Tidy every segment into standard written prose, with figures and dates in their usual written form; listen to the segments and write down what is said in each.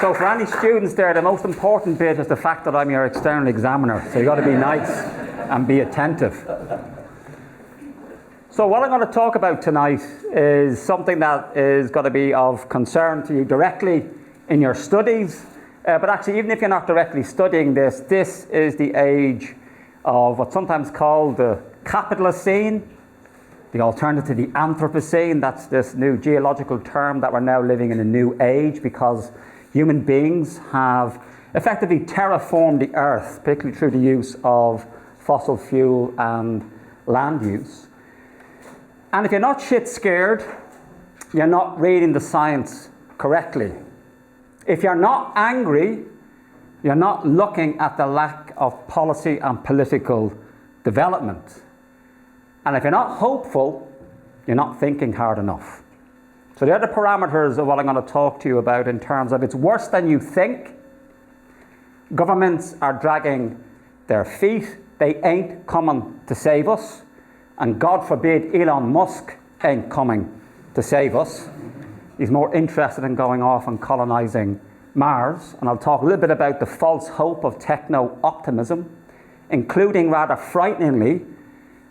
So for any students there, the most important bit is the fact that I'm your external examiner. So you've got to be nice and be attentive. So what I'm going to talk about tonight is something that is going to be of concern to you directly in your studies. But actually, even if you're not directly studying this, this is the age of what's sometimes called the capitalist scene, the alternative to the Anthropocene. That's this new geological term that we're now living in a new age because human beings have effectively terraformed the earth, particularly through the use of fossil fuel and land use. And if you're not shit scared, you're not reading the science correctly. If you're not angry, you're not looking at the lack of policy and political development. And if you're not hopeful, you're not thinking hard enough. So the other parameters of what I'm going to talk to you about in terms of it's worse than you think. Governments are dragging their feet. They ain't coming to save us. And God forbid Elon Musk ain't coming to save us. He's more interested in going off and colonising Mars. And I'll talk a little bit about the false hope of techno-optimism, including rather frighteningly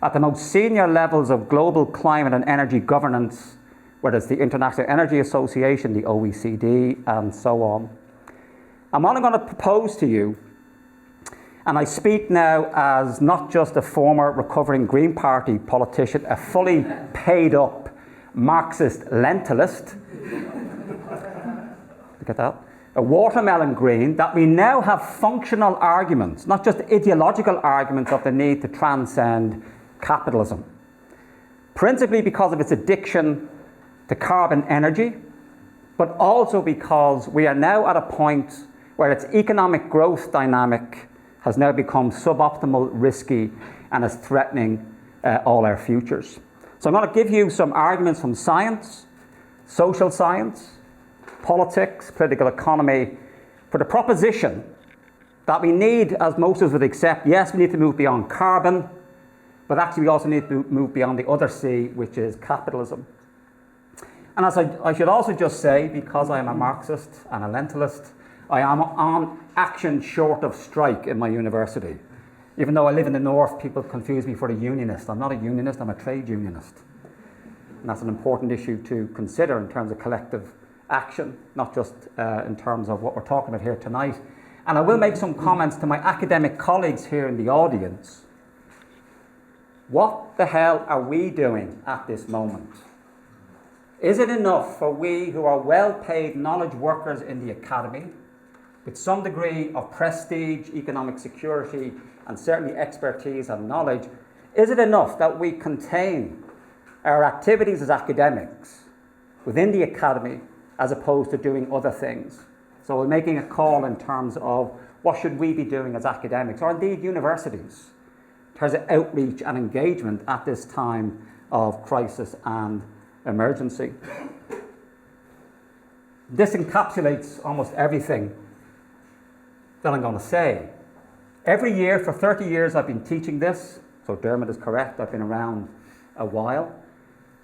at the most senior levels of global climate and energy governance, whether it's the International Energy Association, the OECD, and so on. And what I'm going to propose to you, and I speak now as not just a former recovering Green Party politician, a fully paid up Marxist lentilist, look at that, a watermelon green, that we now have functional arguments, not just ideological arguments of the need to transcend capitalism, principally because of its addiction to carbon energy, but also because we are now at a point where its economic growth dynamic has now become suboptimal, risky, and is threatening all our futures. So I'm going to give you some arguments from science, social science, politics, political economy, for the proposition that we need, as most of us would accept, yes, we need to move beyond carbon, but actually we also need to move beyond the other C, which is capitalism. And as I should also just say, because I am a Marxist and a lentilist, I am on action short of strike in my university. Even though I live in the north, people confuse me for a unionist. I'm not a unionist, I'm a trade unionist. And that's an important issue to consider in terms of collective action, not just in terms of what we're talking about here tonight. And I will make some comments to my academic colleagues here in the audience. What the hell are we doing at this moment? Is it enough for we who are well-paid knowledge workers in the academy, with some degree of prestige, economic security, and certainly expertise and knowledge, is it enough that we contain our activities as academics within the academy as opposed to doing other things? So we're making a call in terms of what should we be doing as academics, or indeed universities, in terms of outreach and engagement at this time of crisis and emergency. This encapsulates almost everything that I'm going to say. Every year, for 30 years, I've been teaching this, so Dermot is correct, I've been around a while.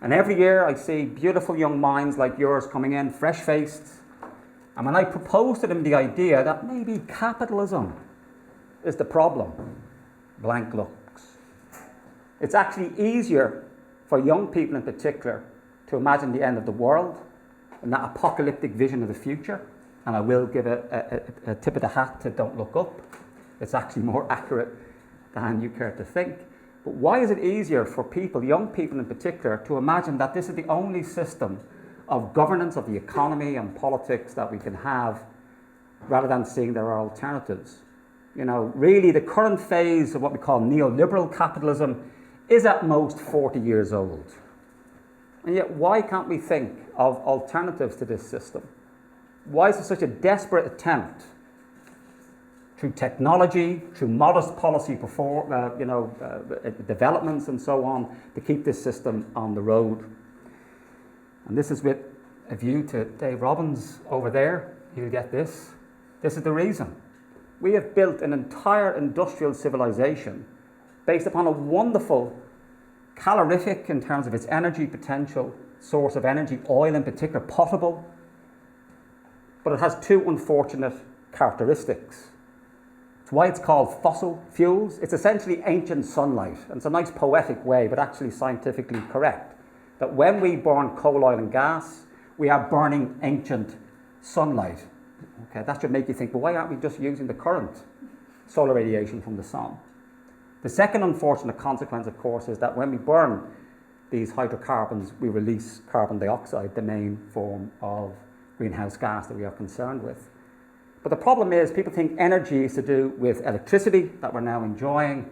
And every year I see beautiful young minds like yours coming in, fresh-faced. And when I propose to them the idea that maybe capitalism is the problem, blank looks. It's actually easier for young people in particular to imagine the end of the world and that apocalyptic vision of the future. And I will give a tip of the hat to Don't Look Up. It's actually more accurate than you care to think. But why is it easier for people, young people in particular, to imagine that this is the only system of governance of the economy and politics that we can have, rather than seeing there are alternatives? You know, really the current phase of what we call neoliberal capitalism is at most 40 years old. And yet why can't we think of alternatives to this system? Why is there such a desperate attempt through technology, through modest policy developments and so on, to keep this system on the road? And this is with a view to Dave Robbins over there. He'll get this. This is the reason. We have built an entire industrial civilization based upon a wonderful, calorific in terms of its energy potential, source of energy, oil in particular, potable, but it has two unfortunate characteristics. It's why it's called fossil fuels. It's essentially ancient sunlight, and it's a nice poetic way, but actually scientifically correct, that when we burn coal, oil and gas, we are burning ancient sunlight. Okay, that should make you think, well, why aren't we just using the current solar radiation from the sun? The second unfortunate consequence, of course, is that when we burn these hydrocarbons, we release carbon dioxide, the main form of greenhouse gas that we are concerned with. But the problem is, people think energy is to do with electricity that we're now enjoying,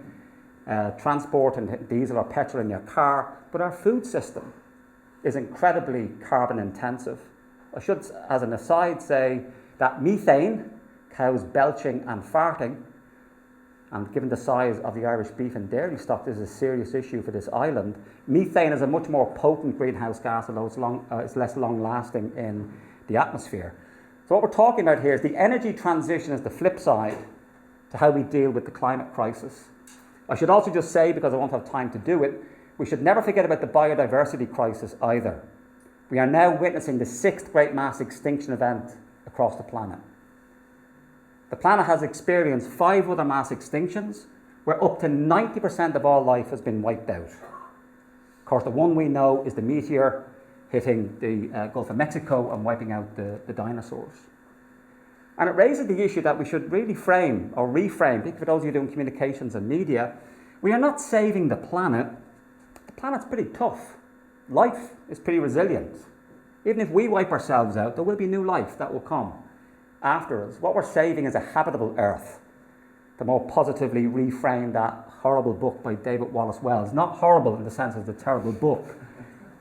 transport and diesel or petrol in your car, but our food system is incredibly carbon intensive. I should, as an aside, say that methane, cows belching and farting, and given the size of the Irish beef and dairy stock, this is a serious issue for this island. Methane is a much more potent greenhouse gas, although it's less long-lasting in the atmosphere. So what we're talking about here is the energy transition is the flip side to how we deal with the climate crisis. I should also just say, because I won't have time to do it, we should never forget about the biodiversity crisis either. We are now witnessing the 6th great mass extinction event across the planet. The planet has experienced 5 other mass extinctions where up to 90% of all life has been wiped out. Of course, the one we know is the meteor hitting the Gulf of Mexico and wiping out the dinosaurs. And it raises the issue that we should really frame or reframe, particularly for those of you doing communications and media. We are not saving the planet. The planet's pretty tough. Life is pretty resilient. Even if we wipe ourselves out, there will be new life that will come after us. What we're saving is a habitable Earth, to more positively reframe that horrible book by David Wallace Wells. Not horrible in the sense it's a terrible book,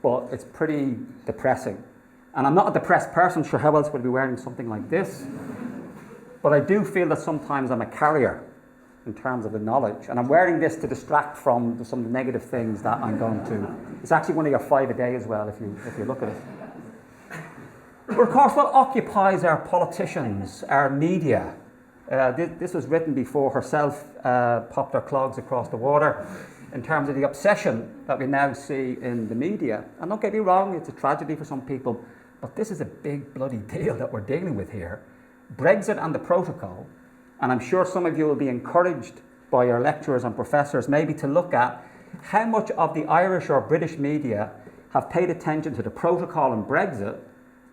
but it's pretty depressing. And I'm not a depressed person, sure how else would I be wearing something like this? But I do feel that sometimes I'm a carrier in terms of the knowledge. And I'm wearing this to distract from some of the negative things that I'm going to. It's actually one of your 5 a day as well, if you look at it. But of course, what occupies our politicians, our media, this was written before herself popped her clogs across the water, in terms of the obsession that we now see in the media. And don't get me wrong, it's a tragedy for some people, but this is a big bloody deal that we're dealing with here. Brexit and the protocol, and I'm sure some of you will be encouraged by your lecturers and professors maybe to look at how much of the Irish or British media have paid attention to the protocol and Brexit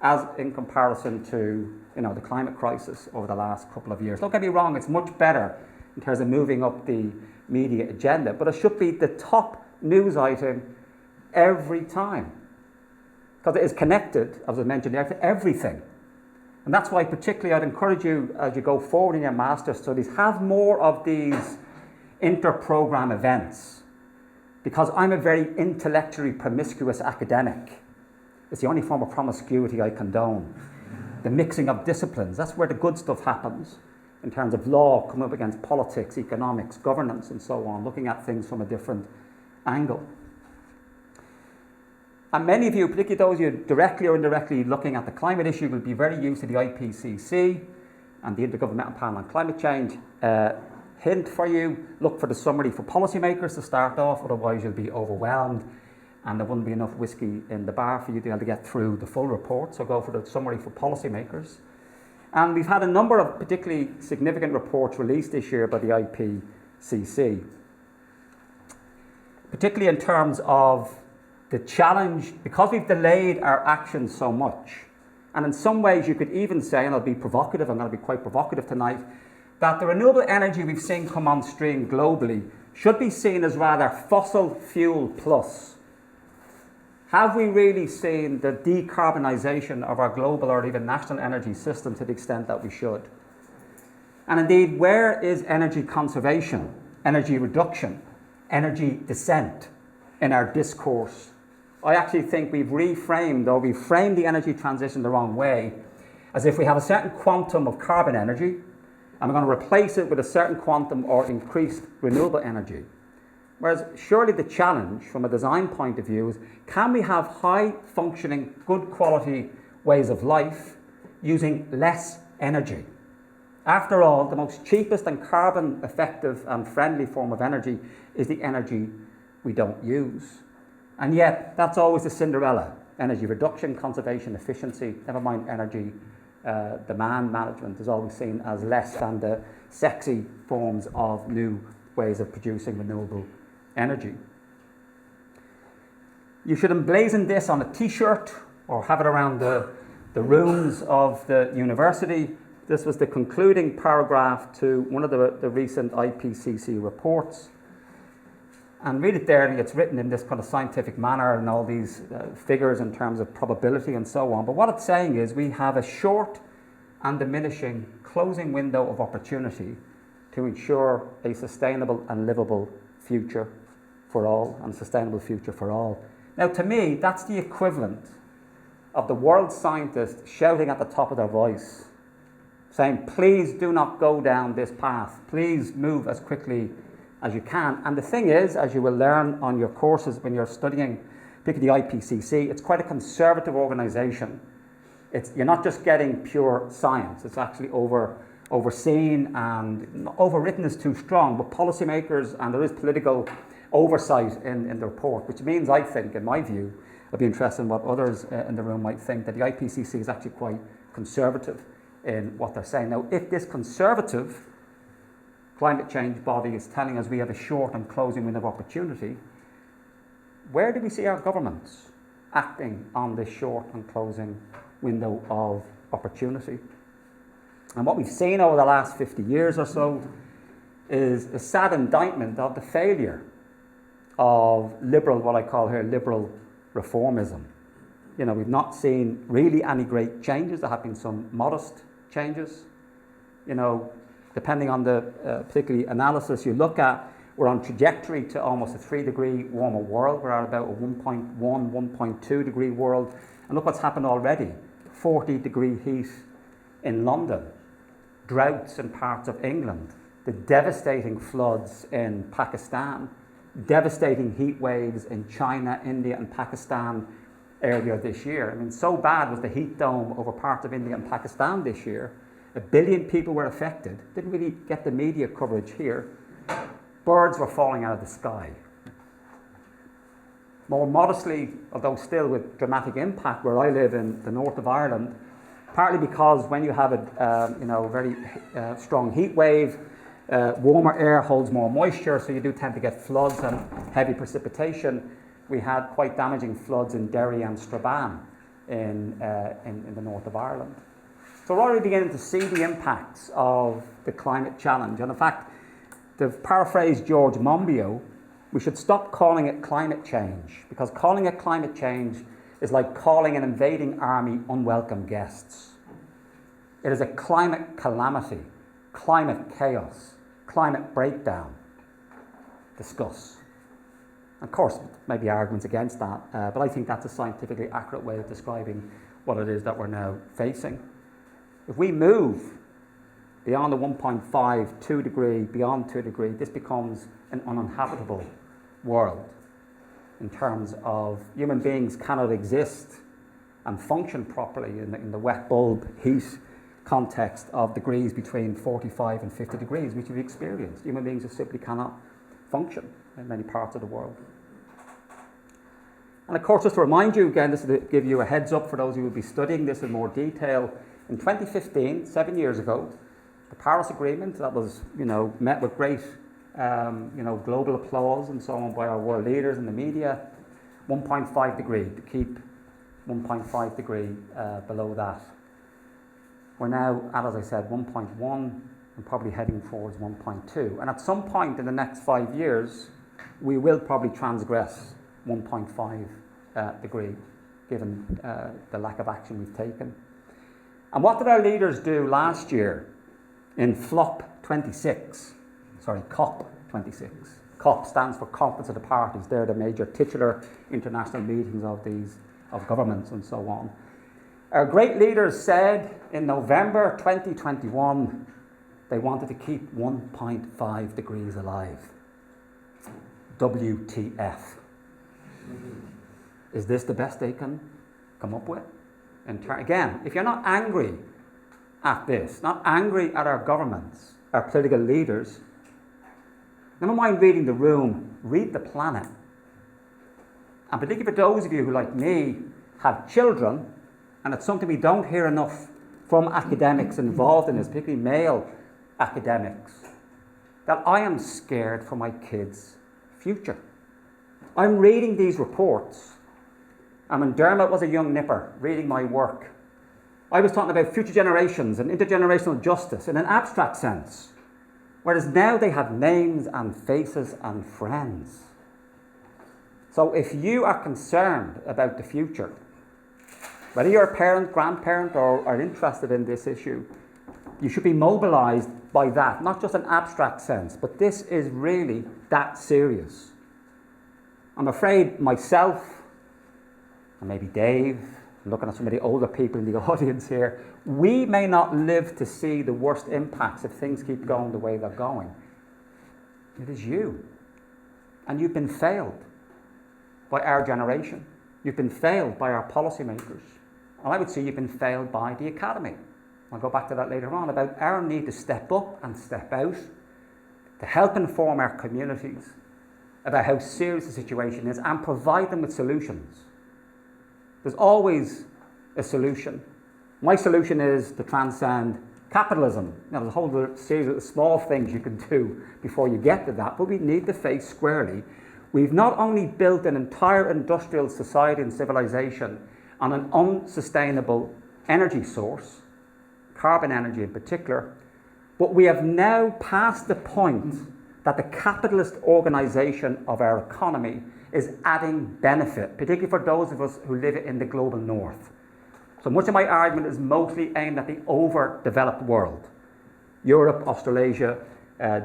as in comparison to the climate crisis over the last couple of years. Don't get me wrong, it's much better in terms of moving up the media agenda, but it should be the top news item every time, because it is connected, as I mentioned, to everything. And that's why particularly I'd encourage you, as you go forward in your master's studies, have more of these inter-program events, because I'm a very intellectually promiscuous academic. It's the only form of promiscuity I condone. The mixing of disciplines, that's where the good stuff happens, in terms of law, coming up against politics, economics, governance, and so on, looking at things from a different angle. And many of you, particularly those of you directly or indirectly looking at the climate issue, will be very used to the IPCC and the Intergovernmental Panel on Climate Change. Hint for you, look for the summary for policymakers to start off, otherwise you'll be overwhelmed and there wouldn't be enough whiskey in the bar for you to be able to get through the full report, so go for the summary for policymakers. And we've had a number of particularly significant reports released this year by the IPCC, particularly in terms of the challenge, because we've delayed our action so much. And in some ways you could even say, and I'll be provocative, I'm going to be quite provocative tonight, that the renewable energy we've seen come on stream globally should be seen as rather fossil fuel plus. Have we really seen the decarbonisation of our global or even national energy system to the extent that we should? And indeed, where is energy conservation, energy reduction, energy descent in our discourse? I actually think we've framed the energy transition the wrong way, as if we have a certain quantum of carbon energy and we're going to replace it with a certain quantum or increased renewable energy. Whereas surely the challenge from a design point of view is, can we have high functioning, good quality ways of life using less energy? After all, the most cheapest and carbon effective and friendly form of energy is the energy we don't use. And yet, that's always the Cinderella. Energy reduction, conservation, efficiency, never mind energy demand management is always seen as less than the sexy forms of new ways of producing renewable energy. You should emblazon this on a t-shirt or have it around the rooms of the university. This was the concluding paragraph to one of the recent IPCC reports. And read it there, and it's written in this kind of scientific manner and all these figures in terms of probability and so on. But what it's saying is we have a short and diminishing closing window of opportunity to ensure a sustainable and livable future for all, and sustainable future for all. Now, to me, that's the equivalent of the world scientists shouting at the top of their voice, saying, please do not go down this path. Please move as quickly as you can. And the thing is, as you will learn on your courses when you're studying, particularly the IPCC, it's quite a conservative organisation. You're not just getting pure science. It's actually overseen, and overwritten is too strong, but policymakers, and there is political oversight in the report, which means, I think, in my view, I'd be interested in what others in the room might think, that the IPCC is actually quite conservative in what they're saying. Now, if this conservative climate change body is telling us we have a short and closing window of opportunity, where do we see our governments acting on this short and closing window of opportunity? And what we've seen over the last 50 years or so is a sad indictment of the failure of liberal, what I call here liberal reformism. You know, we've not seen really any great changes. There have been some modest changes. You know, depending on the particular analysis you look at, we're on trajectory to almost a 3-degree warmer world. We're at about a 1.1, 1.2 degree world. And look what's happened already. 40-degree heat in London, droughts in parts of England, the devastating floods in Pakistan, devastating heat waves in China, India and Pakistan earlier this year. I mean, so bad was the heat dome over parts of India and Pakistan this year. 1 billion people were affected. Didn't really get the media coverage here. Birds were falling out of the sky. More modestly, although still with dramatic impact, where I live in the north of Ireland, partly because when you have a very strong heat wave, warmer air holds more moisture, so you do tend to get floods and heavy precipitation. We had quite damaging floods in Derry and Strabane in the north of Ireland. So we're already beginning to see the impacts of the climate challenge. And in fact, to paraphrase George Monbiot, we should stop calling it climate change, because calling it climate change is like calling an invading army unwelcome guests. It is a climate calamity, climate chaos, climate breakdown. Discuss. Of course, maybe arguments against that, but I think that's a scientifically accurate way of describing what it is that we're now facing. If we move beyond the 1.5, 2 degree, beyond 2 degree, this becomes an uninhabitable world in terms of human beings cannot exist and function properly in the wet bulb heat context of degrees between 45 and 50 degrees, which we've experienced. Human beings just simply cannot function in many parts of the world. And of course, just to remind you again, this is to give you a heads up for those who will be studying this in more detail. In 2015, 7 years ago, the Paris Agreement that was, met with great, global applause and so on by our world leaders and the media, 1.5 degree, to keep 1.5 degree below that. We're now at, as I said, 1.1 and probably heading towards 1.2. And at some point in the next 5 years, we will probably transgress 1.5 degree, given the lack of action we've taken. And what did our leaders do last year in COP26? COP stands for Conference of the Parties. They're the major titular international meetings of governments and so on. Our great leaders said in November 2021 they wanted to keep 1.5 degrees alive. WTF. Is this the best they can come up with? Again, if you're not angry at this, not angry at our governments, our political leaders, never mind reading The Room, read The Planet. And particularly for those of you who, like me, have children, and it's something we don't hear enough from academics involved in this, particularly male academics, that I am scared for my kids' future. I'm reading these reports, and when Dermot was a young nipper reading my work, I was talking about future generations and intergenerational justice in an abstract sense, whereas now they have names and faces and friends. So if you are concerned about the future, whether you're a parent, grandparent, or are interested in this issue, you should be mobilised by that, not just an abstract sense, but this is really that serious. I'm afraid myself, and maybe Dave, looking at some of the older people in the audience here, we may not live to see the worst impacts if things keep going the way they're going. It is you. And you've been failed by our generation. You've been failed by our policymakers. And I would say you've been failed by the academy. I'll go back to that later on, about our need to step up and step out, to help inform our communities about how serious the situation is and provide them with solutions. There's always a solution. My solution is to transcend capitalism. Now, there's a whole series of small things you can do before you get to that, but we need to face squarely. We've not only built an entire industrial society and civilization on an unsustainable energy source, carbon energy in particular, but we have now passed the point that the capitalist organisation of our economy is adding benefit, particularly for those of us who live in the global north. So much of my argument is mostly aimed at the overdeveloped world, Europe, Australasia,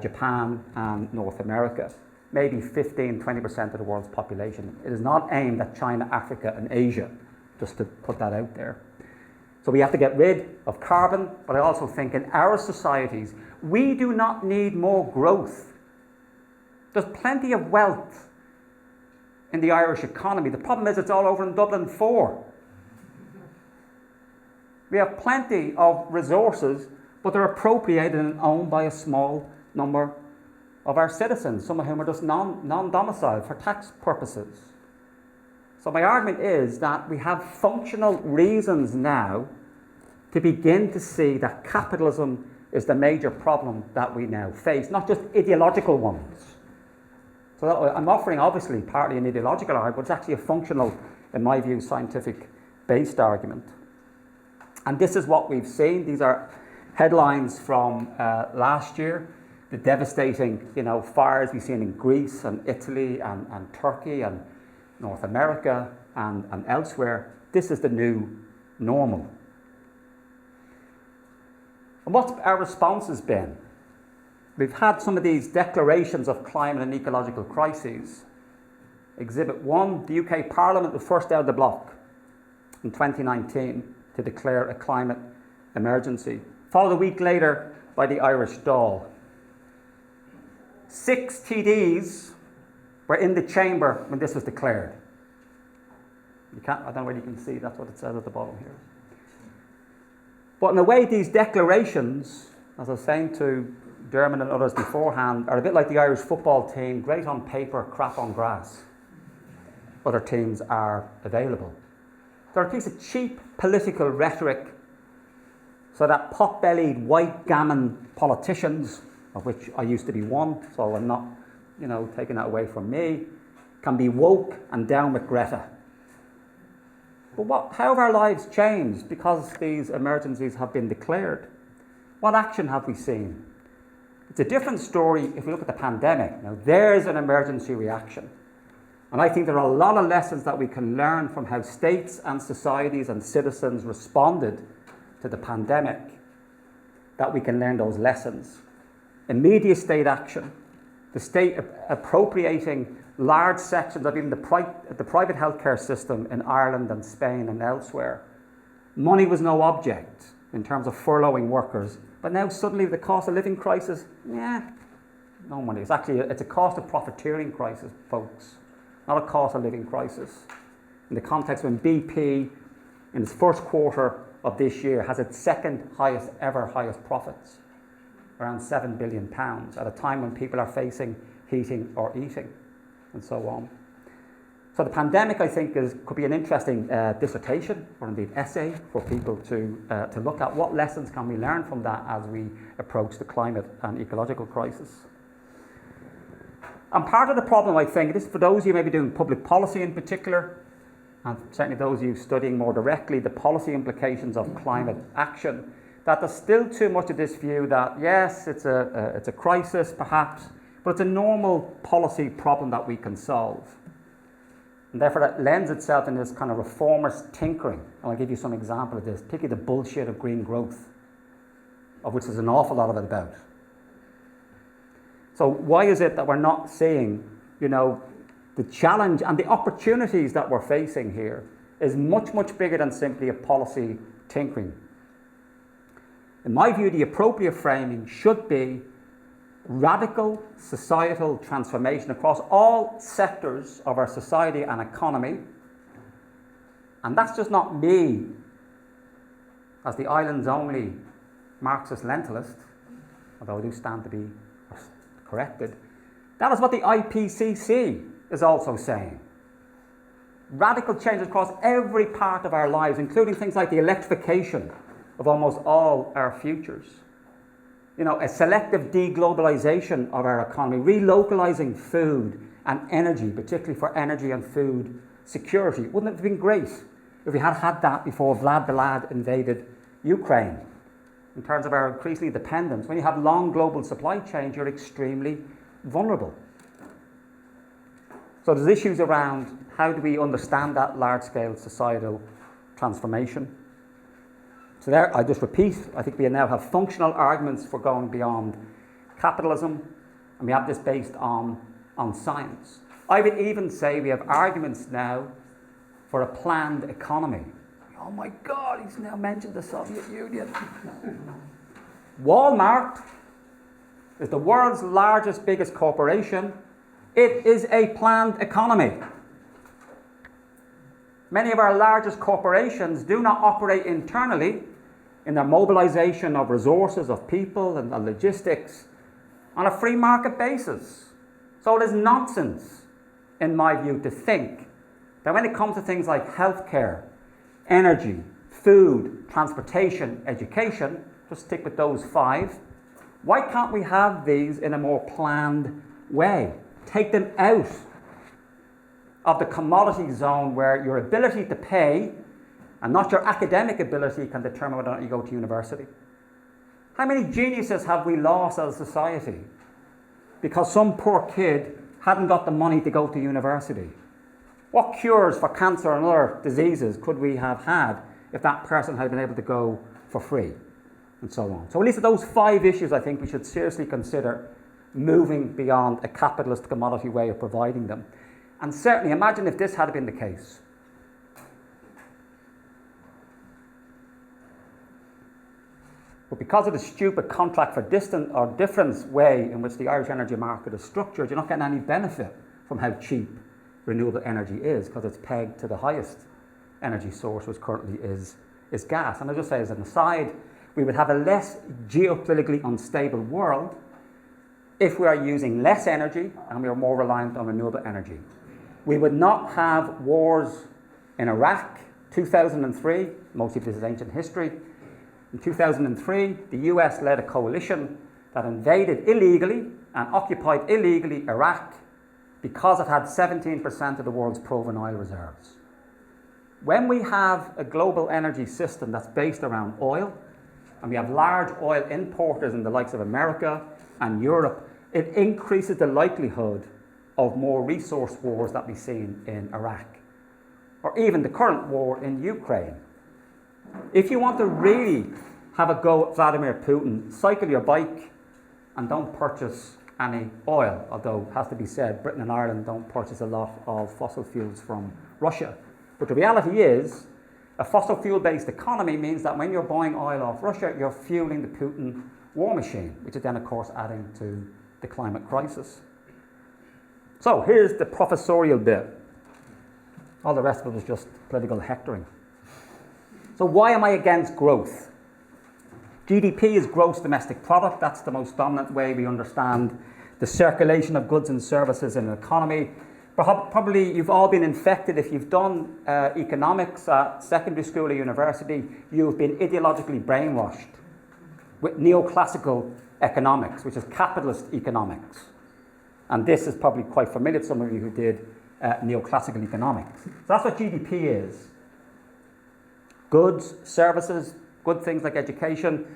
Japan and North America, maybe 15-20% of the world's population. It is not aimed at China, Africa and Asia, just to put that out there. So we have to get rid of carbon, but I also think in our societies, we do not need more growth. There's plenty of wealth in the Irish economy. The problem is it's all over in Dublin 4. We have plenty of resources, but they're appropriated and owned by a small number of our citizens, some of whom are just non-domiciled for tax purposes. So my argument is that we have functional reasons now to begin to see that capitalism is the major problem that we now face, not just ideological ones. So I'm offering obviously partly an ideological argument, but it's actually a functional, in my view, scientific-based argument. And this is what we've seen. These are headlines from last year. The devastating, fires we've seen in Greece and Italy and Turkey and North America and elsewhere. This is the new normal. And what's our response has been? We've had some of these declarations of climate and ecological crises. Exhibit 1, the UK Parliament was first out of the block in 2019 to declare a climate emergency, followed a week later by the Irish Dáil. 6 TDs were in the chamber when this was declared. I don't know whether you can see, that's what it says at the bottom here. But in a way, these declarations, as I was saying to Dermot and others beforehand, are a bit like the Irish football team, great on paper, crap on grass. Other teams are available. They're a piece of cheap political rhetoric so that pot-bellied white gammon politicians, of which I used to be one, so I'm not, taking that away from me, can be woke and down with Greta. But how have our lives changed because these emergencies have been declared? What action have we seen? It's a different story if we look at the pandemic. Now, there's an emergency reaction. And I think there are a lot of lessons that we can learn from how states and societies and citizens responded to the pandemic, that we can learn those lessons. Immediate state action, the state appropriating large sections of even the private healthcare system in Ireland and Spain and elsewhere. Money was no object in terms of furloughing workers, but now suddenly the cost of living crisis, no money. It's a cost of profiteering crisis, folks, not a cost of living crisis. In the context when BP, in its first quarter of this year, has its second highest profits, around £7 billion, at a time when people are facing heating or eating, and so on. So the pandemic, I think, could be an interesting dissertation or indeed essay for people to look at. What lessons can we learn from that as we approach the climate and ecological crisis? And part of the problem, I think, this is for those of you maybe doing public policy in particular, and certainly those of you studying more directly the policy implications of climate action, that there's still too much of this view that, yes, it's a crisis perhaps, but it's a normal policy problem that we can solve. And therefore that lends itself in this kind of reformist tinkering. And I'll give you some example of this, particularly the bullshit of green growth, of which there's an awful lot of it about. So why is it that we're not seeing, the challenge and the opportunities that we're facing here is much, much bigger than simply a policy tinkering? In my view, the appropriate framing should be radical societal transformation across all sectors of our society and economy. And that's just not me, as the island's only Marxist-Lentilist, although I do stand to be corrected. That is what the IPCC is also saying. Radical change across every part of our lives, including things like the electrification of almost all our futures. A selective deglobalization of our economy, relocalizing food and energy, particularly for energy and food security. Wouldn't it have been great if we had had that before Vlad the Lad invaded Ukraine? In terms of our increasingly dependence, when you have long global supply chains, you're extremely vulnerable. So there's issues around how do we understand that large-scale societal transformation. So there, I just repeat, I think we now have functional arguments for going beyond capitalism, and we have this based on science. I would even say we have arguments now for a planned economy. Oh my God, he's now mentioned the Soviet Union. Walmart is the world's largest, biggest corporation. It is a planned economy. Many of our largest corporations do not operate internally in their mobilization of resources, of people and logistics on a free market basis. So it is nonsense, in my view, to think that when it comes to things like healthcare, energy, food, transportation, education, just stick with those five, why can't we have these in a more planned way? Take them out of the commodity zone where your ability to pay and not your academic ability can determine whether or not you go to university. How many geniuses have we lost as a society because some poor kid hadn't got the money to go to university? What cures for cancer and other diseases could we have had if that person had been able to go for free? And so on. So at least of those five issues, I think we should seriously consider moving beyond a capitalist commodity way of providing them. And certainly imagine if this had been the case. But because of the stupid contract for difference way in which the Irish energy market is structured, you're not getting any benefit from how cheap renewable energy is, because it's pegged to the highest energy source, which currently is gas. And I'll just say as an aside, we would have a less geopolitically unstable world if we are using less energy and we are more reliant on renewable energy. We would not have wars in Iraq, 2003, mostly this is ancient history. In 2003, the US led a coalition that invaded illegally and occupied illegally Iraq because it had 17% of the world's proven oil reserves. When we have a global energy system that's based around oil, and we have large oil importers in the likes of America and Europe, it increases the likelihood of more resource wars that we've seen in Iraq, or even the current war in Ukraine. If you want to really have a go at Vladimir Putin, cycle your bike and don't purchase any oil, although it has to be said, Britain and Ireland don't purchase a lot of fossil fuels from Russia. But the reality is, a fossil fuel-based economy means that when you're buying oil off Russia, you're fueling the Putin war machine, which is then, of course, adding to the climate crisis. So here's the professorial bit. All the rest of it was just political hectoring. So why am I against growth? GDP is gross domestic product. That's the most dominant way we understand the circulation of goods and services in an economy. Probably you've all been infected. If you've done economics at secondary school or university, you've been ideologically brainwashed with neoclassical economics, which is capitalist economics. And this is probably quite familiar to some of you who did neoclassical economics. So that's what GDP is. Goods, services, good things like education.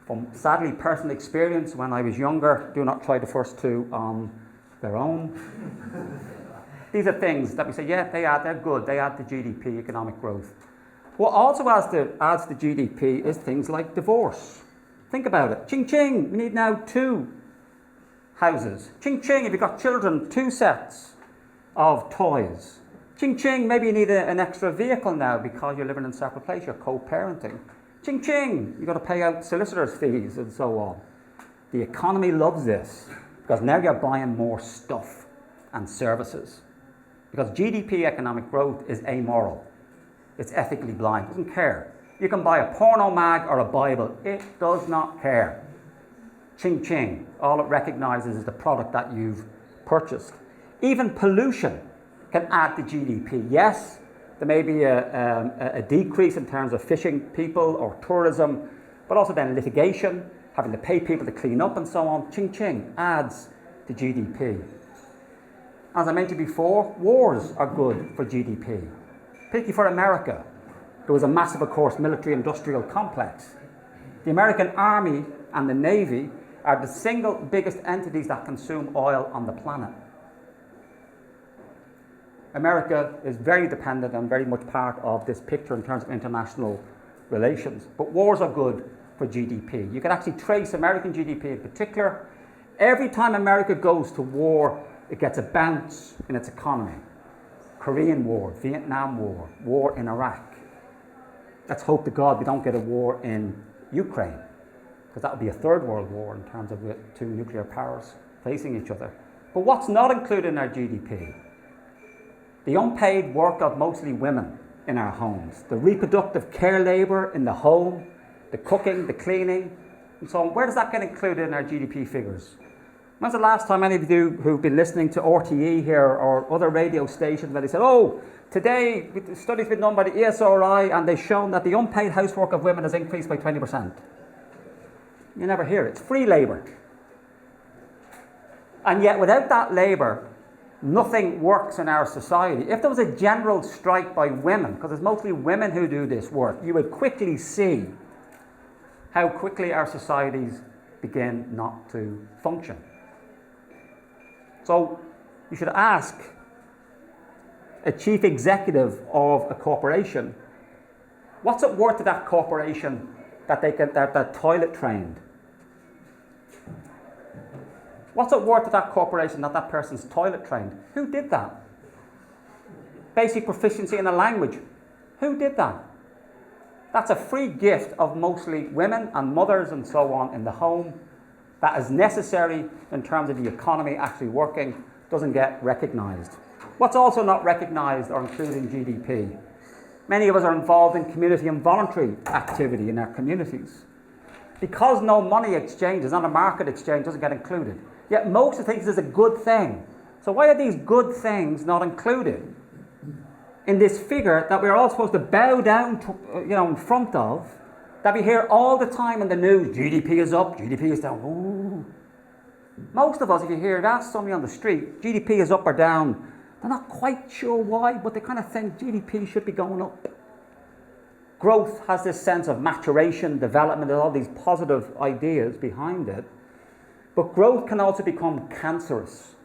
From sadly personal experience, when I was younger, do not try the first two on their own. These are things that we say, yeah, they're good, they add to GDP, economic growth. What also adds to GDP is things like divorce. Think about it. Ching ching, we need now 2 houses. Ching ching, if you've got children, 2 sets of toys. Ching ching, maybe you need an extra vehicle now because you're living in a separate place, you're co-parenting. Ching ching, you've got to pay out solicitors' fees and so on. The economy loves this because now you're buying more stuff and services. Because GDP economic growth is amoral. It's ethically blind, it doesn't care. You can buy a porno mag or a Bible, it does not care. Ching ching, all it recognises is the product that you've purchased. Even pollution can add to GDP. Yes, there may be a decrease in terms of fishing people or tourism, but also then litigation, having to pay people to clean up and so on. Ching ching adds to GDP. As I mentioned before, wars are good for GDP. Particularly for America. There was a massive, of course, military-industrial complex. The American Army and the Navy are the single biggest entities that consume oil on the planet. America is very dependent and very much part of this picture in terms of international relations. But wars are good for GDP. You can actually trace American GDP in particular. Every time America goes to war, it gets a bounce in its economy. Korean War, Vietnam War, war in Iraq. Let's hope to God we don't get a war in Ukraine, because that would be a third world war in terms of 2 nuclear powers facing each other. But what's not included in our GDP? The unpaid work of mostly women in our homes, the reproductive care labour in the home, the cooking, the cleaning, and so on. Where does that get included in our GDP figures? When's the last time any of you who've been listening to RTE here or other radio stations where they said, oh, today the studies been done by the ESRI and they've shown that the unpaid housework of women has increased by 20%. You never hear it. It's free labour. And yet without that labour, nothing works in our society. If there was a general strike by women, because it's mostly women who do this work, you would quickly see how quickly our societies begin not to function. So you should ask a chief executive of a corporation, what's it worth to that corporation that they're toilet trained? What's it worth to that corporation that person's toilet trained? Who did that? Basic proficiency in a language. Who did that? That's a free gift of mostly women and mothers and so on in the home that is necessary in terms of the economy actually working, doesn't get recognised. What's also not recognised or included in GDP? Many of us are involved in community and voluntary activity in our communities. Because no money exchange is not a market exchange, doesn't get included. Yet most of the things is a good thing. So why are these good things not included in this figure that we're all supposed to bow down to, in front of, that we hear all the time in the news? GDP is up, GDP is down. Ooh. Most of us, if you ask somebody on the street, GDP is up or down, they're not quite sure why, but they kind of think GDP should be going up. Growth has this sense of maturation, development, and all these positive ideas behind it. But growth can also become cancerous.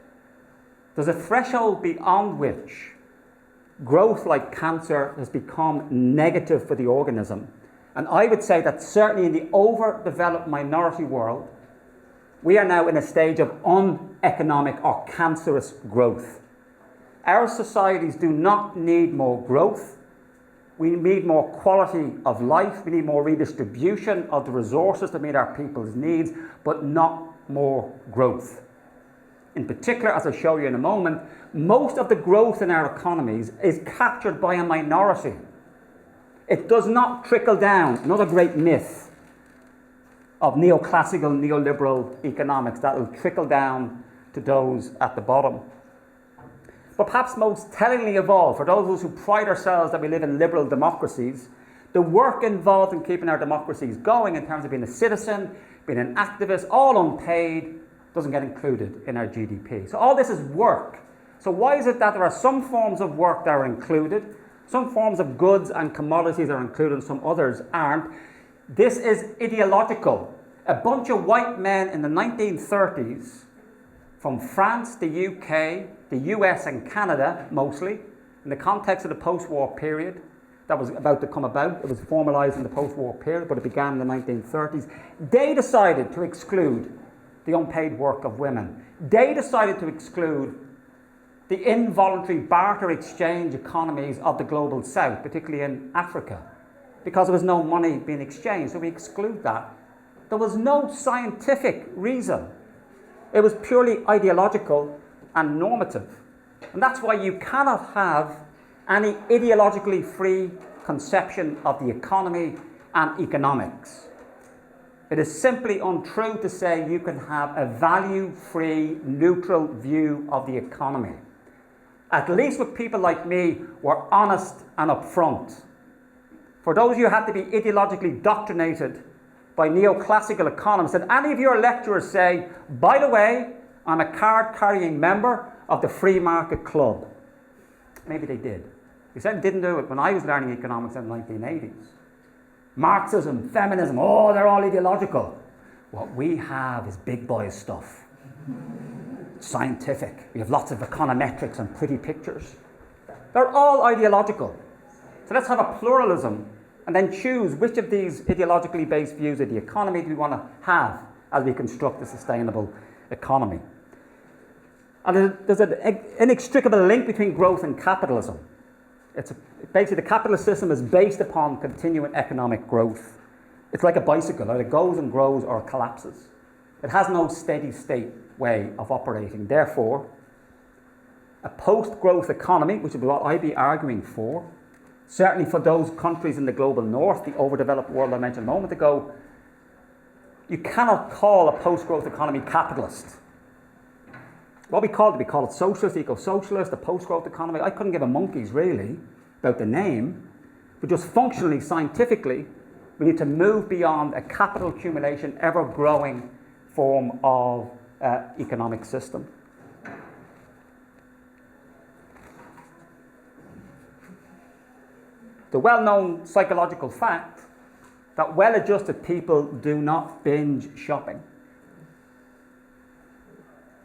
There's a threshold beyond which growth, like cancer, has become negative for the organism. And I would say that certainly in the overdeveloped minority world, we are now in a stage of uneconomic or cancerous growth. Our societies do not need more growth. We need more quality of life. We need more redistribution of the resources to meet our people's needs, but not more growth. In particular, as I'll show you in a moment, most of the growth in our economies is captured by a minority. It does not trickle down. Another great myth of neoclassical, neoliberal economics that will trickle down to those at the bottom. But perhaps most tellingly of all, for those of us who pride ourselves that we live in liberal democracies, the work involved in keeping our democracies going in terms of being a citizen, being an activist, all unpaid, doesn't get included in our GDP. So all this is work. So why is it that there are some forms of work that are included, some forms of goods and commodities are included and some others aren't? This is ideological. A bunch of white men in the 1930s from France, the UK, the US and Canada mostly, in the context of the post-war period that was about to come about. It was formalised in the post-war period, but it began in the 1930s. They decided to exclude the unpaid work of women. They decided to exclude the involuntary barter exchange economies of the global south, particularly in Africa, because there was no money being exchanged, so we exclude that. There was no scientific reason. It was purely ideological and normative. And that's why you cannot have any ideologically free conception of the economy and economics. It is simply untrue to say you can have a value-free, neutral view of the economy. At least with people like me, we're honest and upfront. For those of you who had to be ideologically doctrinated by neoclassical economists, did any of your lecturers say, by the way, I'm a card-carrying member of the free market club? Maybe they did. They certainly didn't do it when I was learning economics in the 1980s. Marxism, feminism, oh, they're all ideological. What we have is big boy stuff. Scientific. We have lots of econometrics and pretty pictures. They're all ideological. So let's have a pluralism and then choose which of these ideologically based views of the economy do we want to have as we construct a sustainable economy. And there's an inextricable link between growth and capitalism. Basically, the capitalist system is based upon continuing economic growth. It's like a bicycle, either it goes and grows or it collapses. It has no steady state way of operating. Therefore, a post-growth economy, which is what I'd be arguing for, certainly for those countries in the global north, the overdeveloped world I mentioned a moment ago, you cannot call a post-growth economy capitalist. What we call it socialist, eco-socialist, a post-growth economy. I couldn't give a monkey's really about the name, but just functionally, scientifically, we need to move beyond a capital accumulation, ever-growing form of economic system. The well-known psychological fact that well-adjusted people do not binge shopping.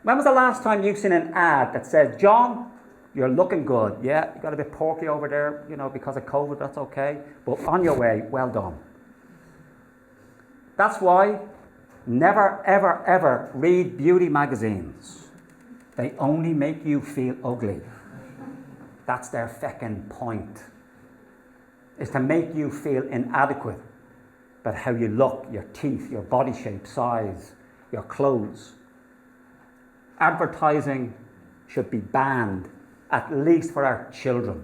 When was the last time you've seen an ad that says, John, you're looking good. Yeah, you got a bit porky over there, because of COVID, that's okay. But on your way, well done. That's why never, ever, ever read beauty magazines. They only make you feel ugly. That's their feckin' point. Is to make you feel inadequate about how you look, your teeth, your body shape, size, your clothes. Advertising should be banned, at least for our children,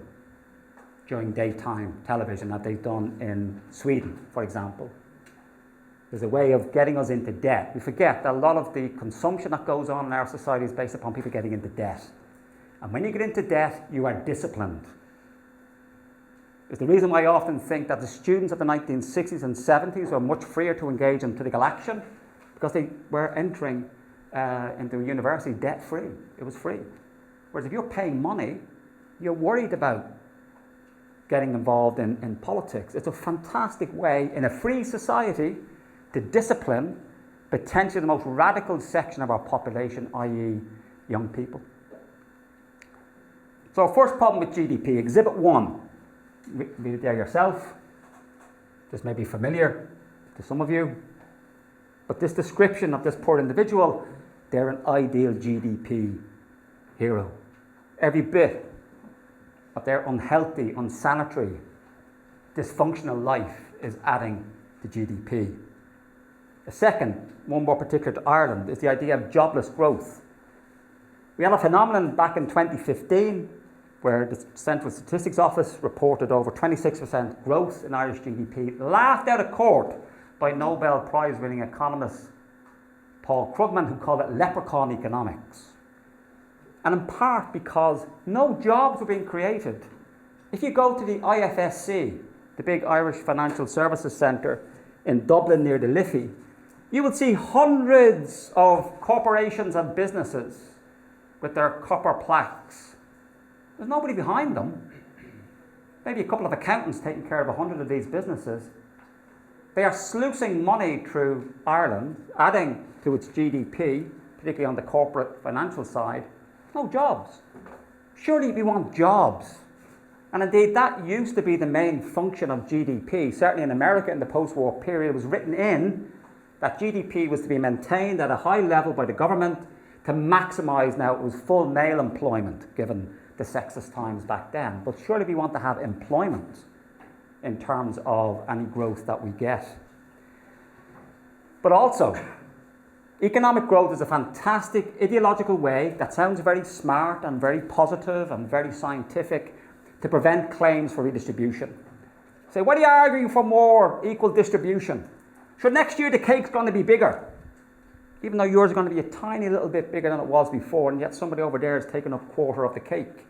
during daytime television that they've done in Sweden, for example. There's a way of getting us into debt. We forget that a lot of the consumption that goes on in our society is based upon people getting into debt. And when you get into debt, you are disciplined. It's the reason why I often think that the students of the 1960s and 70s were much freer to engage in political action, because they were entering into university debt-free. It was free. Whereas if you're paying money, you're worried about getting involved in politics. It's a fantastic way in a free society to discipline potentially the most radical section of our population, i.e. young people. So our first problem with GDP, Exhibit 1. Read it there yourself. This may be familiar to some of you. But this description of this poor individual, they're an ideal GDP hero. Every bit of their unhealthy, unsanitary, dysfunctional life is adding to GDP. A second, one more particular to Ireland, is the idea of jobless growth. We had a phenomenon back in 2015 where the Central Statistics Office reported over 26% growth in Irish GDP, laughed out of court by Nobel Prize-winning economist Paul Krugman, who called it leprechaun economics. and in part because no jobs were being created. If you go to the IFSC, the big Irish Financial Services Centre in Dublin near the Liffey, you will see hundreds of corporations and businesses with their copper plaques. There's nobody behind them. Maybe a couple of accountants taking care of 100 of these businesses. They are sluicing money through Ireland, adding to its GDP, particularly on the corporate financial side. No jobs. Surely we want jobs. And indeed, that used to be the main function of GDP. Certainly in America in the post-war period, it was written in that GDP was to be maintained at a high level by the government to maximise, now it was full male employment, given the sexist times back then. But surely we want to have employment in terms of any growth that we get. But also, economic growth is a fantastic ideological way that sounds very smart and very positive and very scientific to prevent claims for redistribution. Say, what are you arguing for more equal distribution? Sure, next year the cake's going to be bigger, even though yours is going to be a tiny little bit bigger than it was before, and yet somebody over there is taking up a quarter of the cake.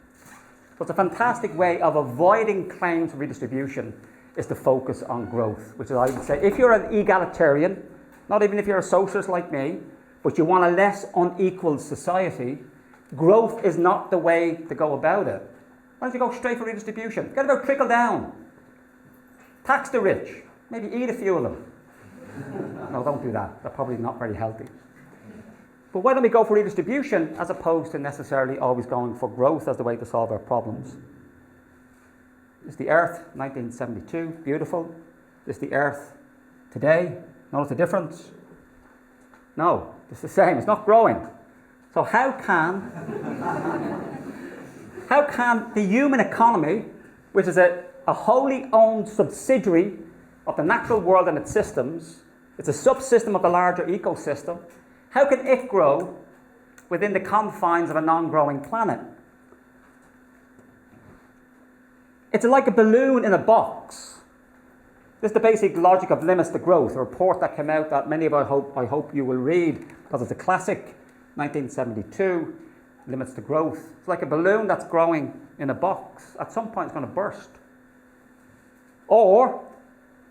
So it's a fantastic way of avoiding claims for redistribution is to focus on growth, which is, I would say, if you're an egalitarian, not even if you're a socialist like me, but you want a less unequal society, growth is not the way to go about it. Why don't you go straight for redistribution? Get about trickle down. Tax the rich. Maybe eat a few of them. No, don't do that. They're probably not very healthy. But why don't we go for redistribution as opposed to necessarily always going for growth as the way to solve our problems? This is the Earth, 1972, beautiful. This is the Earth today. Notice the difference? No, it's the same. It's not growing. So how can the human economy, which is a wholly owned subsidiary of the natural world and its systems, it's a subsystem of the larger ecosystem, how can it grow within the confines of a non-growing planet? It's like a balloon in a box. This is the basic logic of limits to growth, a report that came out that many of you I hope you will read, because it's a classic, 1972, Limits to Growth. It's like a balloon that's growing in a box. At some point it's going to burst. Or,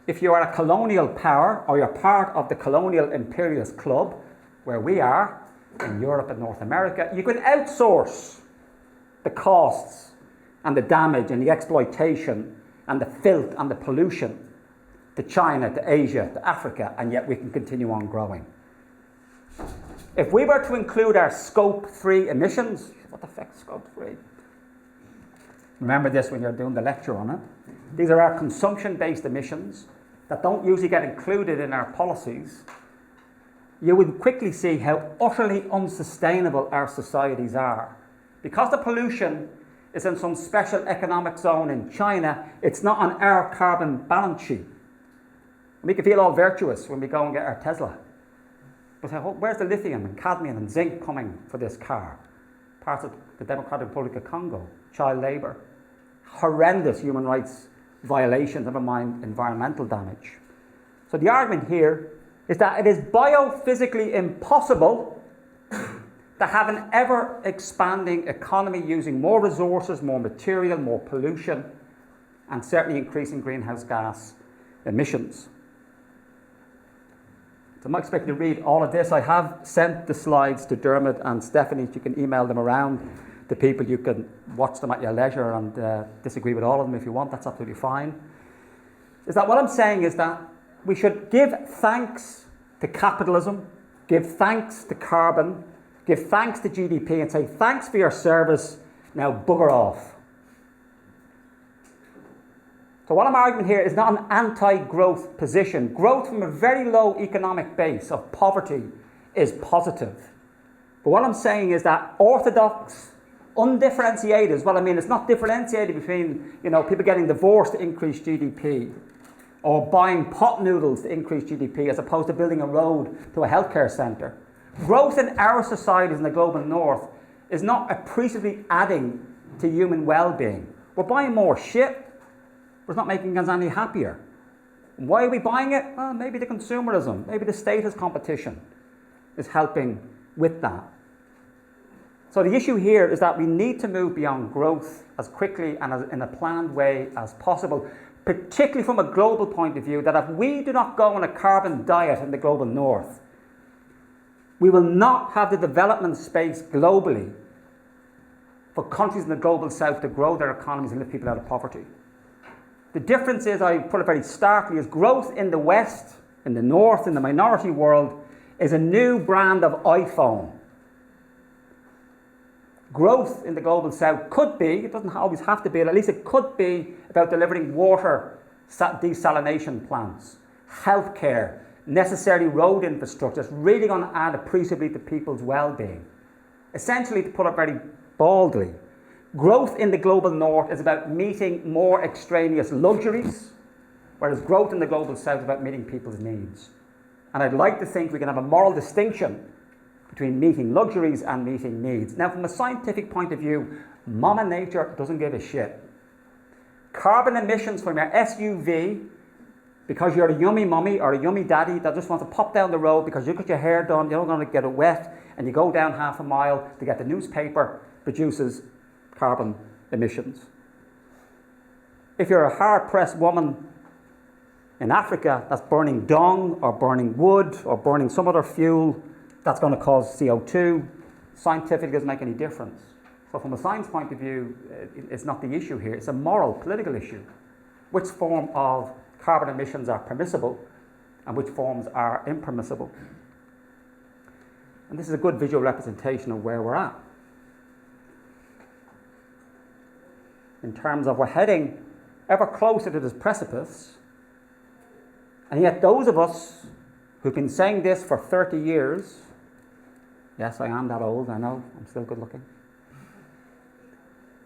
if you are a colonial power, or you're part of the colonial imperialist club, where we are, in Europe and North America, you can outsource the costs and the damage and the exploitation and the filth and the pollution to China, to Asia, to Africa, and yet we can continue on growing. If we were to include our Scope 3 emissions, what the fuck is Scope 3? Remember this when you're doing the lecture on it. These are our consumption-based emissions that don't usually get included in our policies. You would quickly see how utterly unsustainable our societies are. Because the pollution is in some special economic zone in China, it's not on our carbon balance sheet. We can feel all virtuous when we go and get our Tesla. But say, where's the lithium and cadmium and zinc coming for this car? Parts of the Democratic Republic of Congo, child labour, horrendous human rights violations, never mind environmental damage. So the argument here is that it is biophysically impossible to have an ever-expanding economy using more resources, more material, more pollution, and certainly increasing greenhouse gas emissions. So I'm not expecting to read all of this. I have sent the slides to Dermot and Stephanie. You can email them around to people. You can watch them at your leisure and disagree with all of them if you want. That's absolutely fine. Is that what I'm saying is that we should give thanks to capitalism, give thanks to carbon, give thanks to GDP and say, thanks for your service, now bugger off. So what I'm arguing here is not an anti-growth position. Growth from a very low economic base of poverty is positive. But what I'm saying is that orthodox, undifferentiated, well, I mean, it's not differentiated between, people getting divorced to increase GDP or buying pot noodles to increase GDP as opposed to building a road to a healthcare centre. Growth in our societies in the global north is not appreciably adding to human well-being. We're buying more shit. It's not making us any happier. Why are we buying it? Well, maybe the consumerism, maybe the status competition is helping with that. So the issue here is that we need to move beyond growth as quickly and in a planned way as possible, particularly from a global point of view, that if we do not go on a carbon diet in the global north, we will not have the development space globally for countries in the global south to grow their economies and lift people out of poverty. The difference is, I put it very starkly, is growth in the west, in the north, in the minority world, is a new brand of iPhone. Growth in the global south could be, it doesn't always have to be, but at least it could be about delivering water desalination plants, healthcare, necessary road infrastructure. It's really going to add appreciably to people's well-being. Essentially, to put it very baldly, growth in the global north is about meeting more extraneous luxuries, whereas growth in the global south is about meeting people's needs. And I'd like to think we can have a moral distinction between meeting luxuries and meeting needs. Now, from a scientific point of view, Mama Nature doesn't give a shit. Carbon emissions from your SUV, because you're a yummy mummy or a yummy daddy that just wants to pop down the road because you got your hair done, you're not going to get it wet, and you go down half a mile to get the newspaper, produces carbon emissions. If you're a hard-pressed woman in Africa that's burning dung or burning wood or burning some other fuel that's going to cause CO2, scientifically doesn't make any difference. So from a science point of view, it's not the issue here. It's a moral, political issue. Which form of carbon emissions are permissible and which forms are impermissible? And this is a good visual representation of where we're at. In terms of we're heading ever closer to this precipice, and yet those of us who've been saying this for 30 years, yes, I am that old, I know, I'm still good looking.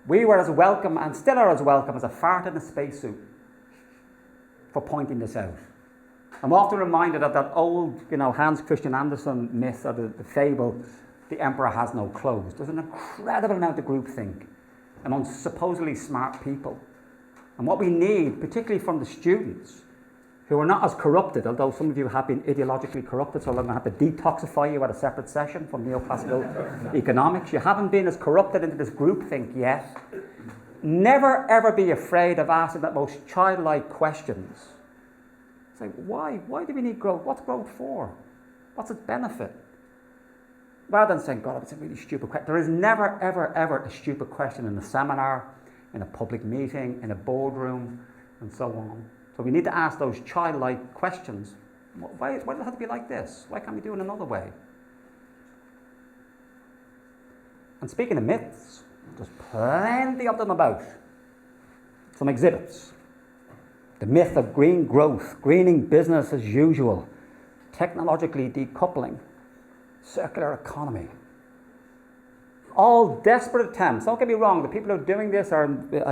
We were as welcome and still are as welcome as a fart in a spacesuit for pointing this out. I'm often reminded of that old, Hans Christian Andersen myth or the fable, the emperor has no clothes. There's an incredible amount of groupthink among supposedly smart people. And what we need, particularly from the students, who are not as corrupted, although some of you have been ideologically corrupted, so I'm going to have to detoxify you at a separate session from neoclassical economics. You haven't been as corrupted into this groupthink yet. Never ever be afraid of asking that most childlike questions. It's like, why? Why do we need growth? What's growth for? What's its benefit? Rather than saying, God, it's a really stupid question. There is never, ever, ever a stupid question in a seminar, in a public meeting, in a boardroom, and so on. So we need to ask those childlike questions. Why does it have to be like this? Why can't we do it another way? And speaking of myths, there's plenty of them about. Some exhibits. The myth of green growth, greening business as usual, technologically decoupling, circular economy. All desperate attempts. Don't get me wrong, the people who are doing this are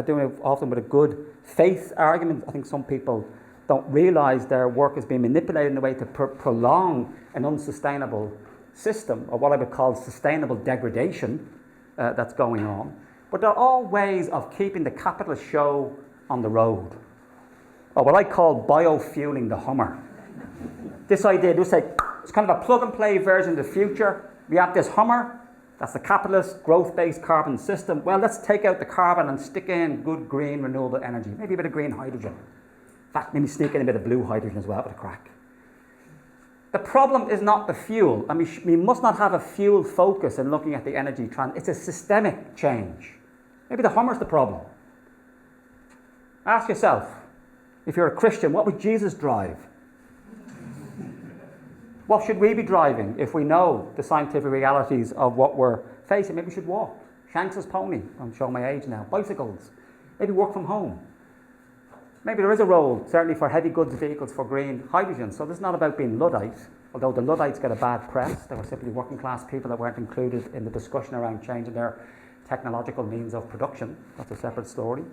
doing it often with a good faith argument. I think some people don't realise their work is being manipulated in a way to prolong an unsustainable system, or what I would call sustainable degradation that's going on. But there are all ways of keeping the capitalist show on the road, or what I call biofueling the Hummer. This idea, it's kind of a plug-and-play version of the future. We have this Hummer. That's the capitalist, growth-based carbon system. Well, let's take out the carbon and stick in good green renewable energy. Maybe a bit of green hydrogen. In fact, maybe sneak in a bit of blue hydrogen as well with a crack. The problem is not the fuel. I mean, we must not have a fuel focus in looking at the energy trend. It's a systemic change. Maybe the Hummer's the problem. Ask yourself, if you're a Christian, what would Jesus drive? What should we be driving if we know the scientific realities of what we're facing? Maybe we should walk. Shanks's pony. I'm showing my age now. Bicycles. Maybe work from home. Maybe there is a role, certainly for heavy goods vehicles, for green hydrogen. So this is not about being Luddite, although the Luddites get a bad press. They were simply working class people that weren't included in the discussion around changing their technological means of production. That's a separate story.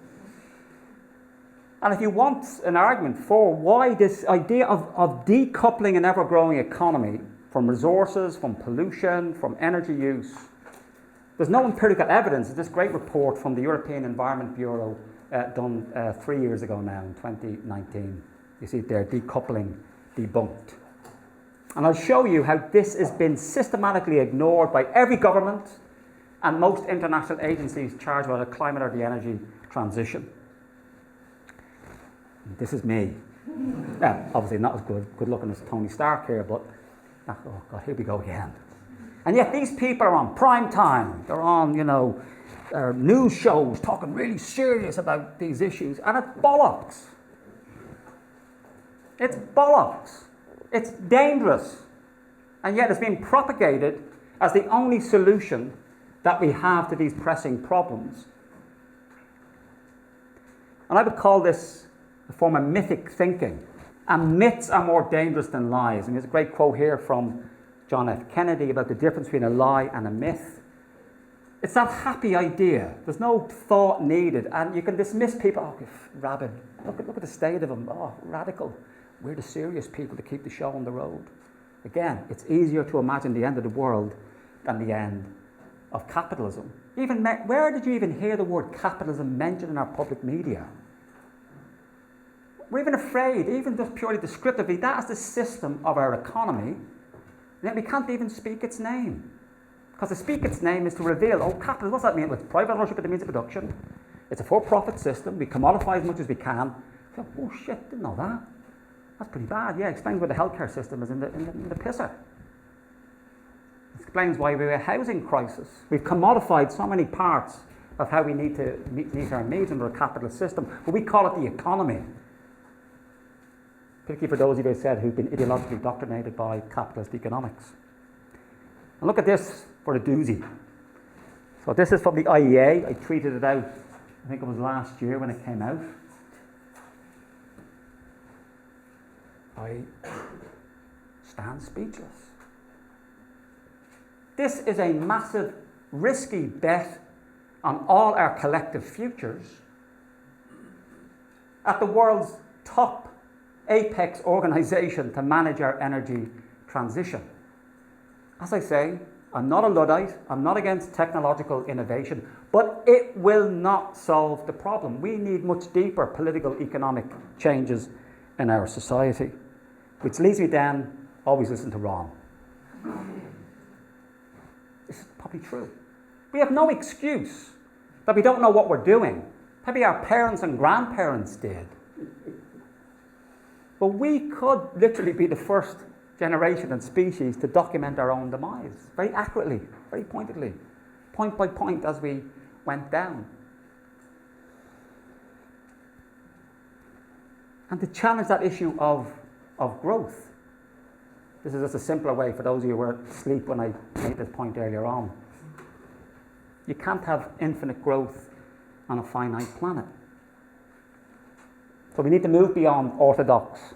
And if you want an argument for why this idea of decoupling an ever-growing economy from resources, from pollution, from energy use, there's no empirical evidence. There's this great report from the European Environment Bureau done 3 years ago now, in 2019. You see it there, decoupling debunked. And I'll show you how this has been systematically ignored by every government and most international agencies charged by the climate or the energy transition. This is me. Obviously not as good looking as Tony Stark here, but oh God, here we go again. And yet these people are on prime time. They're on, news shows talking really serious about these issues, and it's bollocks. It's bollocks. It's dangerous. And yet it's being propagated as the only solution that we have to these pressing problems. And I would call this a form of mythic thinking. And myths are more dangerous than lies. And there's a great quote here from John F. Kennedy about the difference between a lie and a myth. It's that happy idea. There's no thought needed. And you can dismiss people. Oh, rabid. Look at the state of them. Oh, radical. We're the serious people to keep the show on the road. Again, it's easier to imagine the end of the world than the end of capitalism. Where did you even hear the word capitalism mentioned in our public media? We're even afraid, even just purely descriptively, that is the system of our economy, and yet we can't even speak its name. Because to speak its name is to reveal, capitalism, what's that mean? It's private ownership of the means of production. It's a for-profit system. We commodify as much as we can. Oh shit, didn't know that. That's pretty bad. Yeah, explains why the healthcare system is in the pisser. Explains why we have a housing crisis. We've commodified so many parts of how we need to meet our needs under a capitalist system, but we call it the economy. Particularly for those of you who said who've been ideologically indoctrinated by capitalist economics. And look at this for a doozy. So this is from the IEA. I tweeted it out, I think it was last year when it came out. I stand speechless. This is a massive, risky bet on all our collective futures at the world's top apex organisation to manage our energy transition. As I say, I'm not a Luddite, I'm not against technological innovation, but it will not solve the problem. We need much deeper political, economic changes in our society. Which leads me then, always listen to Ron. This is probably true. We have no excuse that we don't know what we're doing. Maybe our parents and grandparents did. But we could literally be the first generation and species to document our own demise very accurately, very pointedly, point by point as we went down. And to challenge that issue of growth. This is just a simpler way for those of you who were asleep when I made this point earlier on. You can't have infinite growth on a finite planet. So we need to move beyond orthodox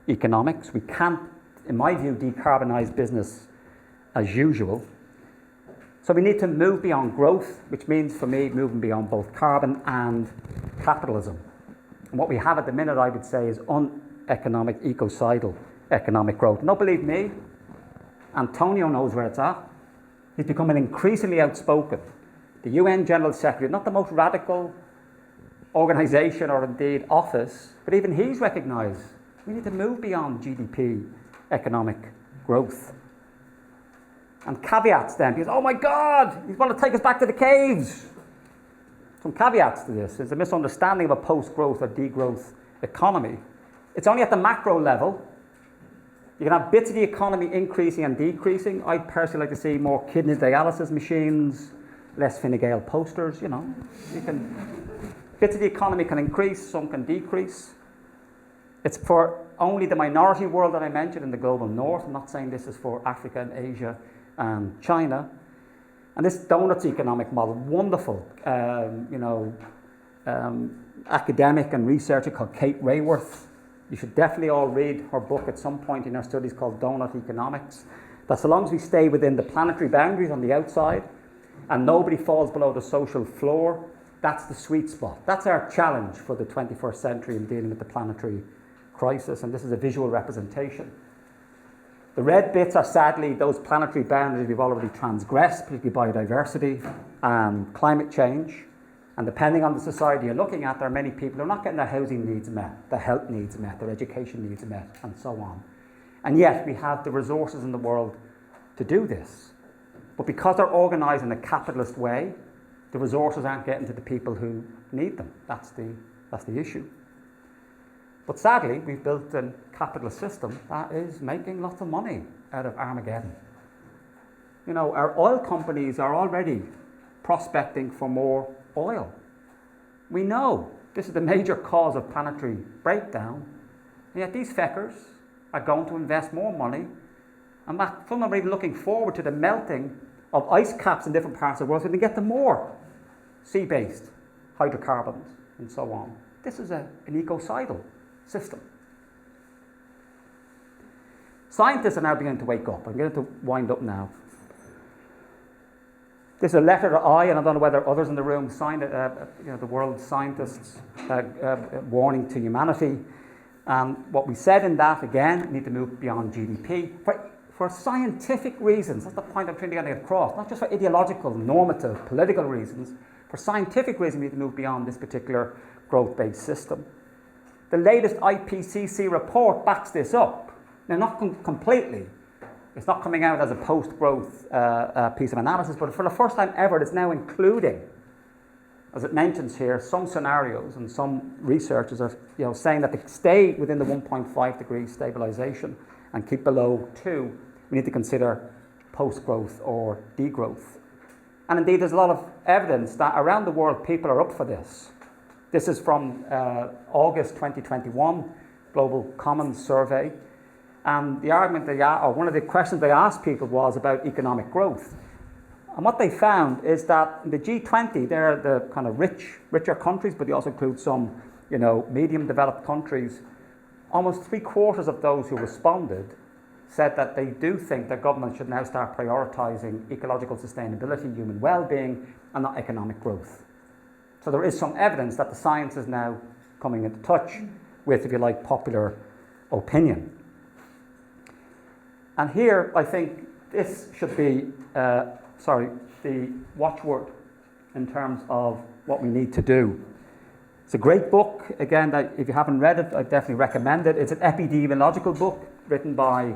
economics. We can't, in my view, decarbonise business as usual. So we need to move beyond growth, which means for me moving beyond both carbon and capitalism. And what we have at the minute, I would say, is uneconomic, ecocidal economic growth. No, believe me, Antonio knows where it's at. He's becoming increasingly outspoken. The UN General Secretary, not the most radical organisation or indeed office, but even he's recognised we need to move beyond GDP economic growth. And caveats then, because, oh my God, he's going to take us back to the caves. Some caveats to this. There's a misunderstanding of a post-growth or degrowth economy. It's only at the macro level. You can have bits of the economy increasing and decreasing. I personally like to see more kidney dialysis machines, less Fine Gael posters, Bits of the economy can increase, some can decrease. It's for only the minority world that I mentioned in the global north. I'm not saying this is for Africa and Asia and China. And this donuts economic model, wonderful, academic and researcher called Kate Raworth. You should definitely all read her book at some point in our studies called Donut Economics. That so long as we stay within the planetary boundaries on the outside and nobody falls below the social floor, that's the sweet spot. That's our challenge for the 21st century in dealing with the planetary crisis, and this is a visual representation. The red bits are sadly those planetary boundaries we've already transgressed, particularly biodiversity and climate change. And depending on the society you're looking at, there are many people who are not getting their housing needs met, their health needs met, their education needs met, and so on. And yet we have the resources in the world to do this. But because they're organised in a capitalist way, the resources aren't getting to the people who need them. That's the issue. But sadly, we've built a capitalist system that is making lots of money out of Armageddon. You know, our oil companies are already prospecting for more oil. We know this is the major cause of planetary breakdown, and yet these feckers are going to invest more money, and some of them are even looking forward to the melting of ice caps in different parts of the world so they can get the more sea-based hydrocarbons and so on. This is an ecocidal system. Scientists are now beginning to wake up. I'm going to wind up now. This is a letter that I, and I don't know whether others in the room signed it, the world scientists warning to humanity. What we said in that, again, we need to move beyond GDP. For scientific reasons, that's the point I'm trying to get across, not just for ideological, normative, political reasons. For scientific reasons, we need to move beyond this particular growth-based system. The latest IPCC report backs this up. Now, not completely. It's not coming out as a post-growth piece of analysis, but for the first time ever, it's now including, as it mentions here, some scenarios, and some researchers are saying that to stay within the 1.5 degree stabilisation and keep below 2, we need to consider post-growth or degrowth. And indeed, there's a lot of evidence that around the world people are up for this. This is from August 2021, Global Commons Survey. And the argument one of the questions they asked people was about economic growth. And what they found is that in the G20, they're the kind of richer countries, but they also include some, medium developed countries. Almost 3/4 of those who responded said that they do think that governments should now start prioritising ecological sustainability, human well-being, and not economic growth. So there is some evidence that the science is now coming into touch with, if you like, popular opinion. And here, I think this should be, the watchword in terms of what we need to do. It's a great book. Again, that if you haven't read it, I definitely recommend it. It's an epidemiological book written by,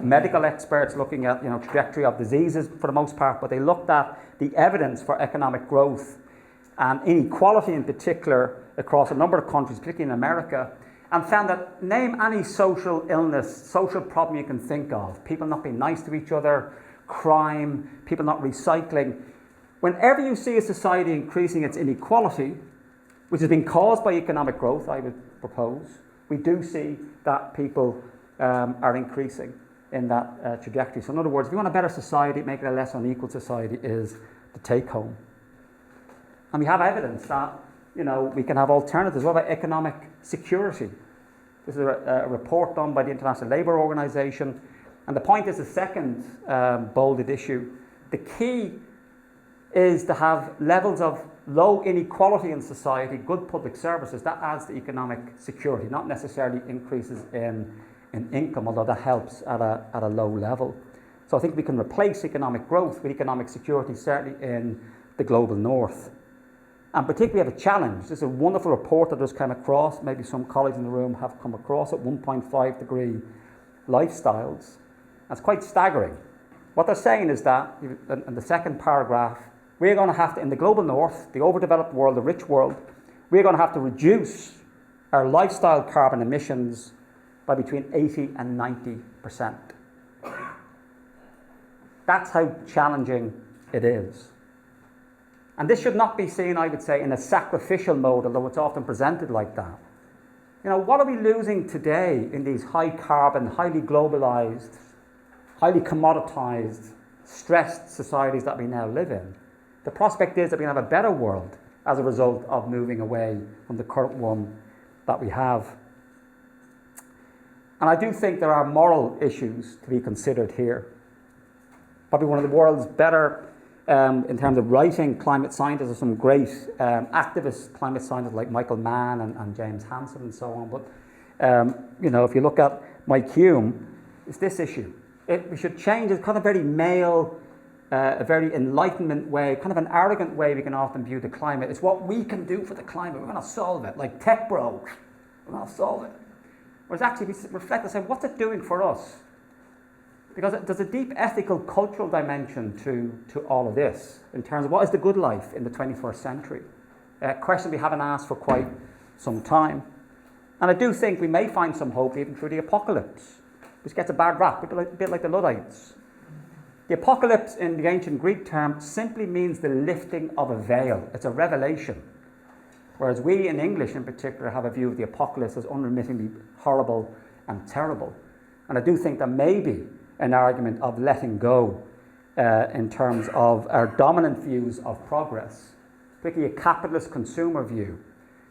medical experts looking at, trajectory of diseases for the most part, but they looked at the evidence for economic growth and inequality in particular across a number of countries, particularly in America, and found that name any social illness, social problem you can think of, people not being nice to each other, crime, people not recycling. Whenever you see a society increasing its inequality, which has been caused by economic growth, I would propose, we do see that people are increasing in that trajectory. So in other words, if you want a better society, make it a less unequal society is the take home. And we have evidence that we can have alternatives. What about economic security? This is a report done by the International Labour Organization. And the point is the second bolded issue. The key is to have levels of low inequality in society, good public services. That adds to economic security, not necessarily increases in income, although that helps at a low level. So I think we can replace economic growth with economic security, certainly in the global north. And particularly have a challenge. This is a wonderful report that just came across. Maybe some colleagues in the room have come across it, 1.5 degree lifestyles. That's quite staggering. What they're saying is that, in the second paragraph, we're going to have to, in the global north, the overdeveloped world, the rich world, we're going to have to reduce our lifestyle carbon emissions by between 80 and 90%. That's how challenging it is. And this should not be seen, I would say, in a sacrificial mode, although it's often presented like that. What are we losing today in these high carbon, highly globalized, highly commoditized, stressed societies that we now live in? The prospect is that we can have a better world as a result of moving away from the current one that we have. And I do think there are moral issues to be considered here. Probably one of the world's better in terms of writing climate scientists, are some great activist climate scientists like Michael Mann and James Hansen and so on. But, if you look at Mike Hume, it's this issue. We should change it, kind of very male, a very enlightenment way, kind of an arrogant way we can often view the climate. It's what we can do for the climate. We're going to solve it, like tech bro. We're going to solve it. Whereas actually we reflect and say, what's it doing for us? Because there's a deep ethical, cultural dimension to all of this in terms of what is the good life in the 21st century. A question we haven't asked for quite some time. And I do think we may find some hope even through the apocalypse, which gets a bad rap, a bit like the Luddites. The apocalypse in the ancient Greek term simply means the lifting of a veil. It's a revelation. Whereas we in English in particular have a view of the apocalypse as unremittingly horrible and terrible. And I do think there may be an argument of letting go in terms of our dominant views of progress, particularly a capitalist consumer view.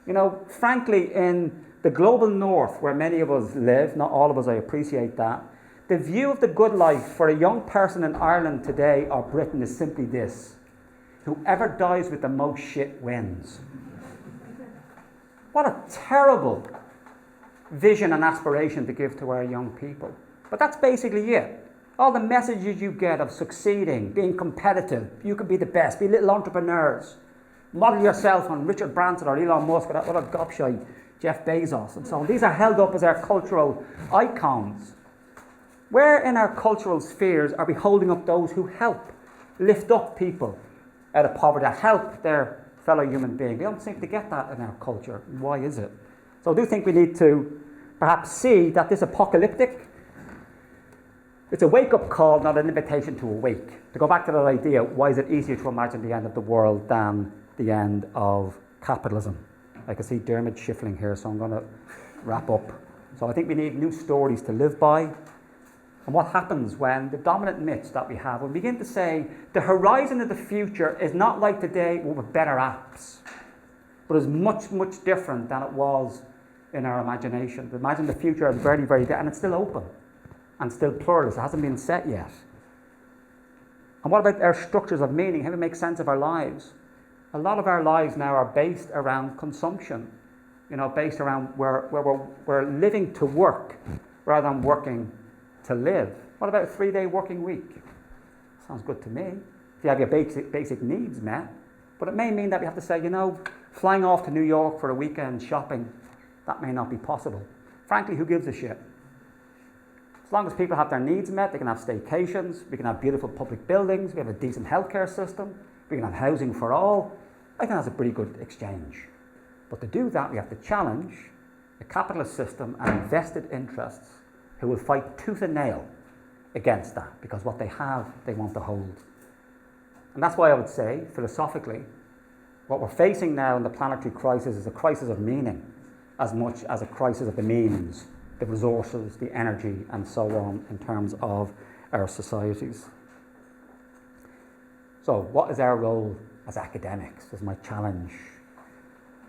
You know, frankly, in the global north where many of us live, not all of us, I appreciate that, the view of the good life for a young person in Ireland today or Britain is simply this: whoever dies with the most shit wins. What a terrible vision and aspiration to give to our young people. But that's basically it. All the messages you get of succeeding, being competitive, you can be the best, be little entrepreneurs, model yourself on Richard Branson or Elon Musk or that other gobshite, Jeff Bezos and so on. These are held up as our cultural icons. Where in our cultural spheres are we holding up those who help lift up people out of poverty, help their fellow human being? We don't seem to get that in our culture. Why is it? So I do think we need to perhaps see that this apocalyptic, it's a wake-up call, not an invitation to awake. To go back to that idea, why is it easier to imagine the end of the world than the end of capitalism? I can see Dermot shuffling here, so I'm going to wrap up. So I think we need new stories to live by. And what happens when the dominant myths that we have, we begin to say the horizon of the future is not like today with better apps, but is much, much different than it was in our imagination. Imagine the future is very, very different, and it's still open and still pluralist. It hasn't been set yet. And what about our structures of meaning? How do we make sense of our lives? A lot of our lives now are based around consumption, based around where we're living to work rather than working to live. What about a 3-day working week? Sounds good to me. If you have your basic needs met. But it may mean that we have to say, flying off to New York for a weekend shopping, that may not be possible. Frankly, who gives a shit? As long as people have their needs met, they can have staycations, we can have beautiful public buildings, we have a decent healthcare system, we can have housing for all. I think that's a pretty good exchange. But to do that, we have to challenge a capitalist system and invested interests who will fight tooth and nail against that, because what they have, they want to hold. And that's why I would say, philosophically, what we're facing now in the planetary crisis is a crisis of meaning as much as a crisis of the means, the resources, the energy, and so on in terms of our societies. So what is our role as academics? Is my challenge,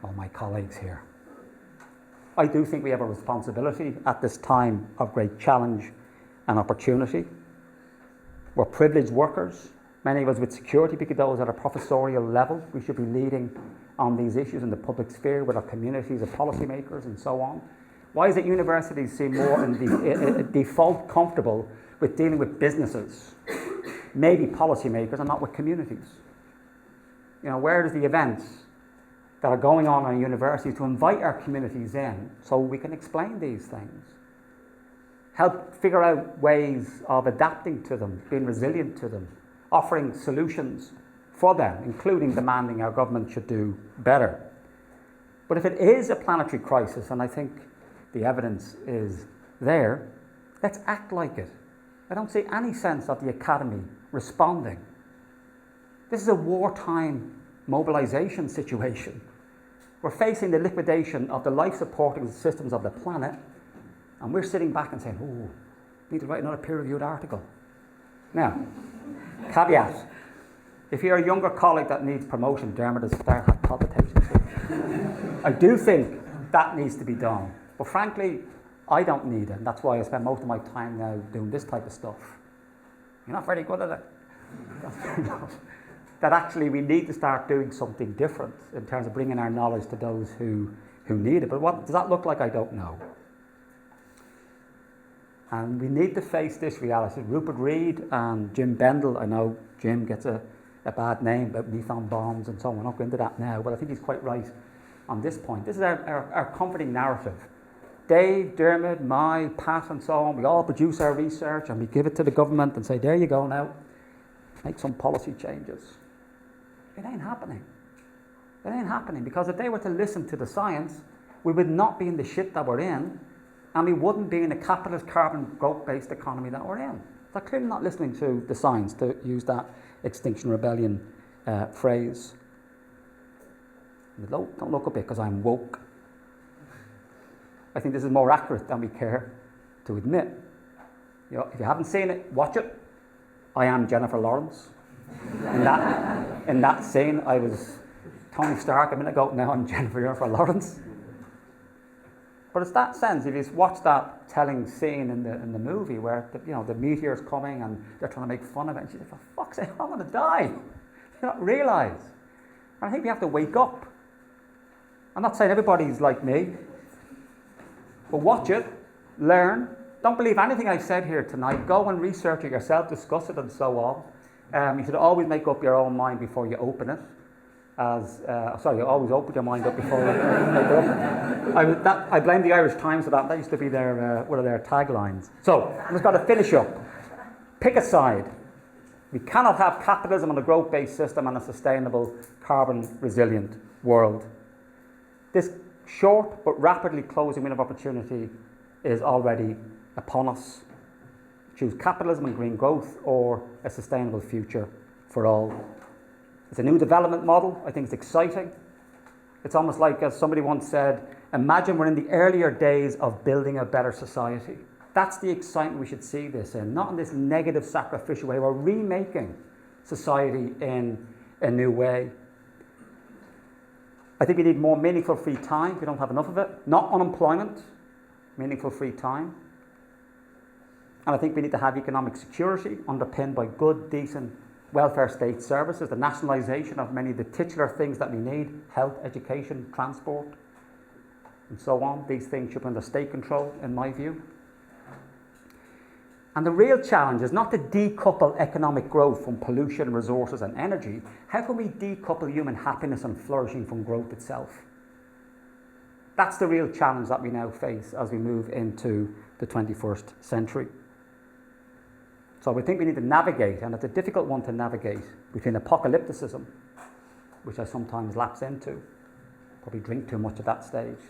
all my colleagues here. I do think we have a responsibility at this time of great challenge and opportunity. We're privileged workers, many of us with security, because those at a professorial level. We should be leading on these issues in the public sphere with our communities of policymakers and so on. Why is it universities seem more in default comfortable with dealing with businesses, maybe policymakers, and not with communities? Where is the events that are going on in universities to invite our communities in so we can explain these things? Help figure out ways of adapting to them, being resilient to them, offering solutions for them, including demanding our government should do better. But if it is a planetary crisis, and I think the evidence is there, let's act like it. I don't see any sense of the academy responding. This is a wartime mobilization situation. We're facing the liquidation of the life-supporting systems of the planet, and we're sitting back and saying, we need to write another peer-reviewed article. Now, caveat, if you're a younger colleague that needs promotion, Dermot has started palpitations. I do think that needs to be done. But frankly, I don't need it. And that's why I spend most of my time now doing this type of stuff. You're not very good at it. That's fair enough. That actually we need to start doing something different in terms of bringing our knowledge to those who need it. But what does that look like? I don't know. And we need to face this reality. Rupert Reed and Jim Bendel, I know Jim gets a bad name about methane bombs and so on. I'm not going into that now, but I think he's quite right on this point. This is our comforting narrative. Dave, Dermot, Mai, Pat and so on, we all produce our research and we give it to the government and say, there you go now, make some policy changes. It ain't happening. It ain't happening, because if they were to listen to the science, we would not be in the shit that we're in, and we wouldn't be in the capitalist carbon growth-based economy that we're in. They're clearly not listening to the science, to use that Extinction Rebellion phrase. Don't look up it because I'm woke. I think this is more accurate than we care to admit. You know, if you haven't seen it, watch it. I am Jennifer Lawrence. In that scene, I was Tony Stark a minute ago. Now I'm Jennifer Lawrence. But it's that sense. If you watch that telling scene in the movie where the meteor's coming and they're trying to make fun of it, and she's like, "For fuck's sake, I'm going to die." You don't realise. And I think we have to wake up. I'm not saying everybody's like me, but watch it, learn. Don't believe anything I've said here tonight. Go and research it yourself, discuss it and so on. You should always make up your own mind before you open it. You always open your mind up before you make it up. I blame the Irish Times for that. That used to be one of their taglines. So, I'm just got to finish up. Pick a side. We cannot have capitalism on a growth-based system and a sustainable, carbon-resilient world. This short but rapidly closing window of opportunity is already upon us. Choose capitalism and green growth, or a sustainable future for all. It's a new development model. I think it's exciting. It's almost like, as somebody once said, imagine we're in the earlier days of building a better society. That's the excitement we should see this in, not in this negative, sacrificial way. We're remaking society in a new way. I think we need more meaningful free time. We don't have enough of it. Not unemployment, meaningful free time. And I think we need to have economic security underpinned by good, decent welfare state services, the nationalisation of many of the titular things that we need, health, education, transport, and so on. These things should be under state control, in my view. And the real challenge is not to decouple economic growth from pollution, resources and energy. How can we decouple human happiness and flourishing from growth itself? That's the real challenge that we now face as we move into the 21st century. So we think we need to navigate, and it's a difficult one to navigate, between apocalypticism, which I sometimes lapse into. Probably drink too much at that stage.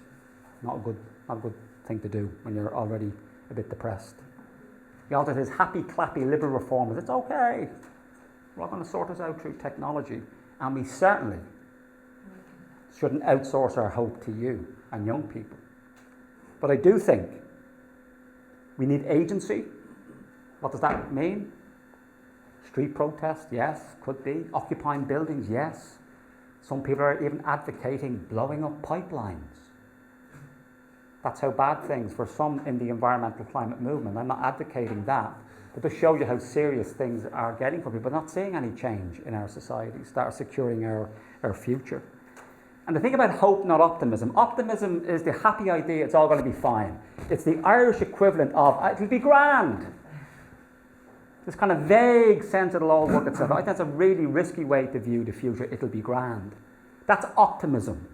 Not a good thing to do when you're already a bit depressed. The other is happy, clappy liberal reformers. It's okay. We're all going to sort this out through technology. And we certainly shouldn't outsource our hope to you and young people. But I do think we need agency. What does that mean? Street protest, yes, could be. Occupying buildings, yes. Some people are even advocating blowing up pipelines. That's how bad things for some in the environmental climate movement. I'm not advocating that, but to show you how serious things are getting for people. Not seeing any change in our societies that are securing our future. And the thing about hope, not optimism. Optimism is the happy idea it's all going to be fine. It's the Irish equivalent of, it'll be grand. This kind of vague sense it'll all work itself out. I think that's a really risky way to view the future. It'll be grand. That's optimism.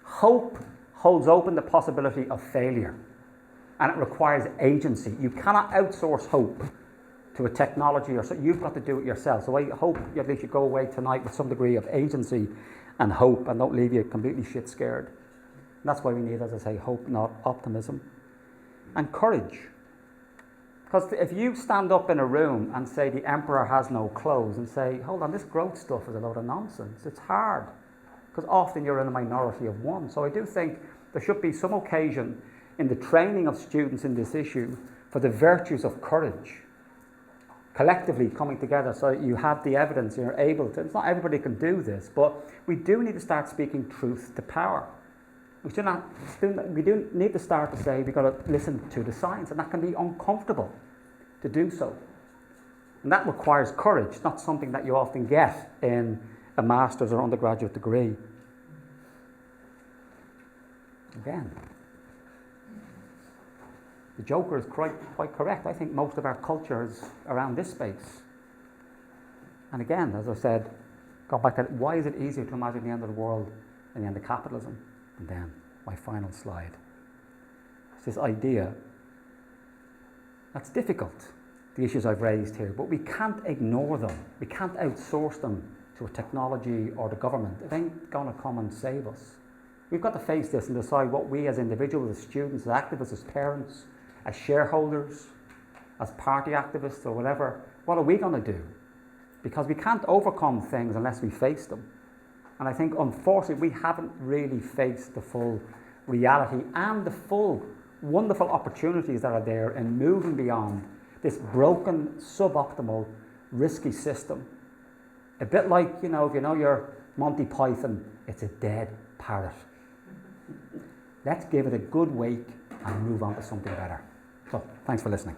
Hope holds open the possibility of failure, and it requires agency. You cannot outsource hope to a technology, or so you've got to do it yourself. So I hope at least you go away tonight with some degree of agency and hope, and don't leave you completely shit scared. And that's why we need, as I say, hope, not optimism. And courage. Because if you stand up in a room and say the emperor has no clothes, and say, hold on, this growth stuff is a load of nonsense, it's hard. Because often you're in a minority of one. So I do think there should be some occasion in the training of students in this issue for the virtues of courage, collectively coming together so that you have the evidence, you're able to. It's not everybody can do this, but we do need to start speaking truth to power. We do need to start to say we've got to listen to the science, and that can be uncomfortable to do so. And that requires courage, not something that you often get in a master's or undergraduate degree. Again, the Joker is quite correct. I think most of our culture is around this space. And again, as I said, go back to why is it easier to imagine the end of the world than the end of capitalism? And then my final slide. It's this idea. That's difficult, the issues I've raised here, but we can't ignore them. We can't outsource them to a technology or the government. It ain't going to come and save us. We've got to face this and decide what we as individuals, as students, as activists, as parents, as shareholders, as party activists or whatever, what are we going to do? Because we can't overcome things unless we face them. And I think, unfortunately, we haven't really faced the full reality and the full wonderful opportunities that are there in moving beyond this broken, suboptimal, risky system. A bit like, if you know your Monty Python, it's a dead parrot. Let's give it a good wake and move on to something better. So, thanks for listening.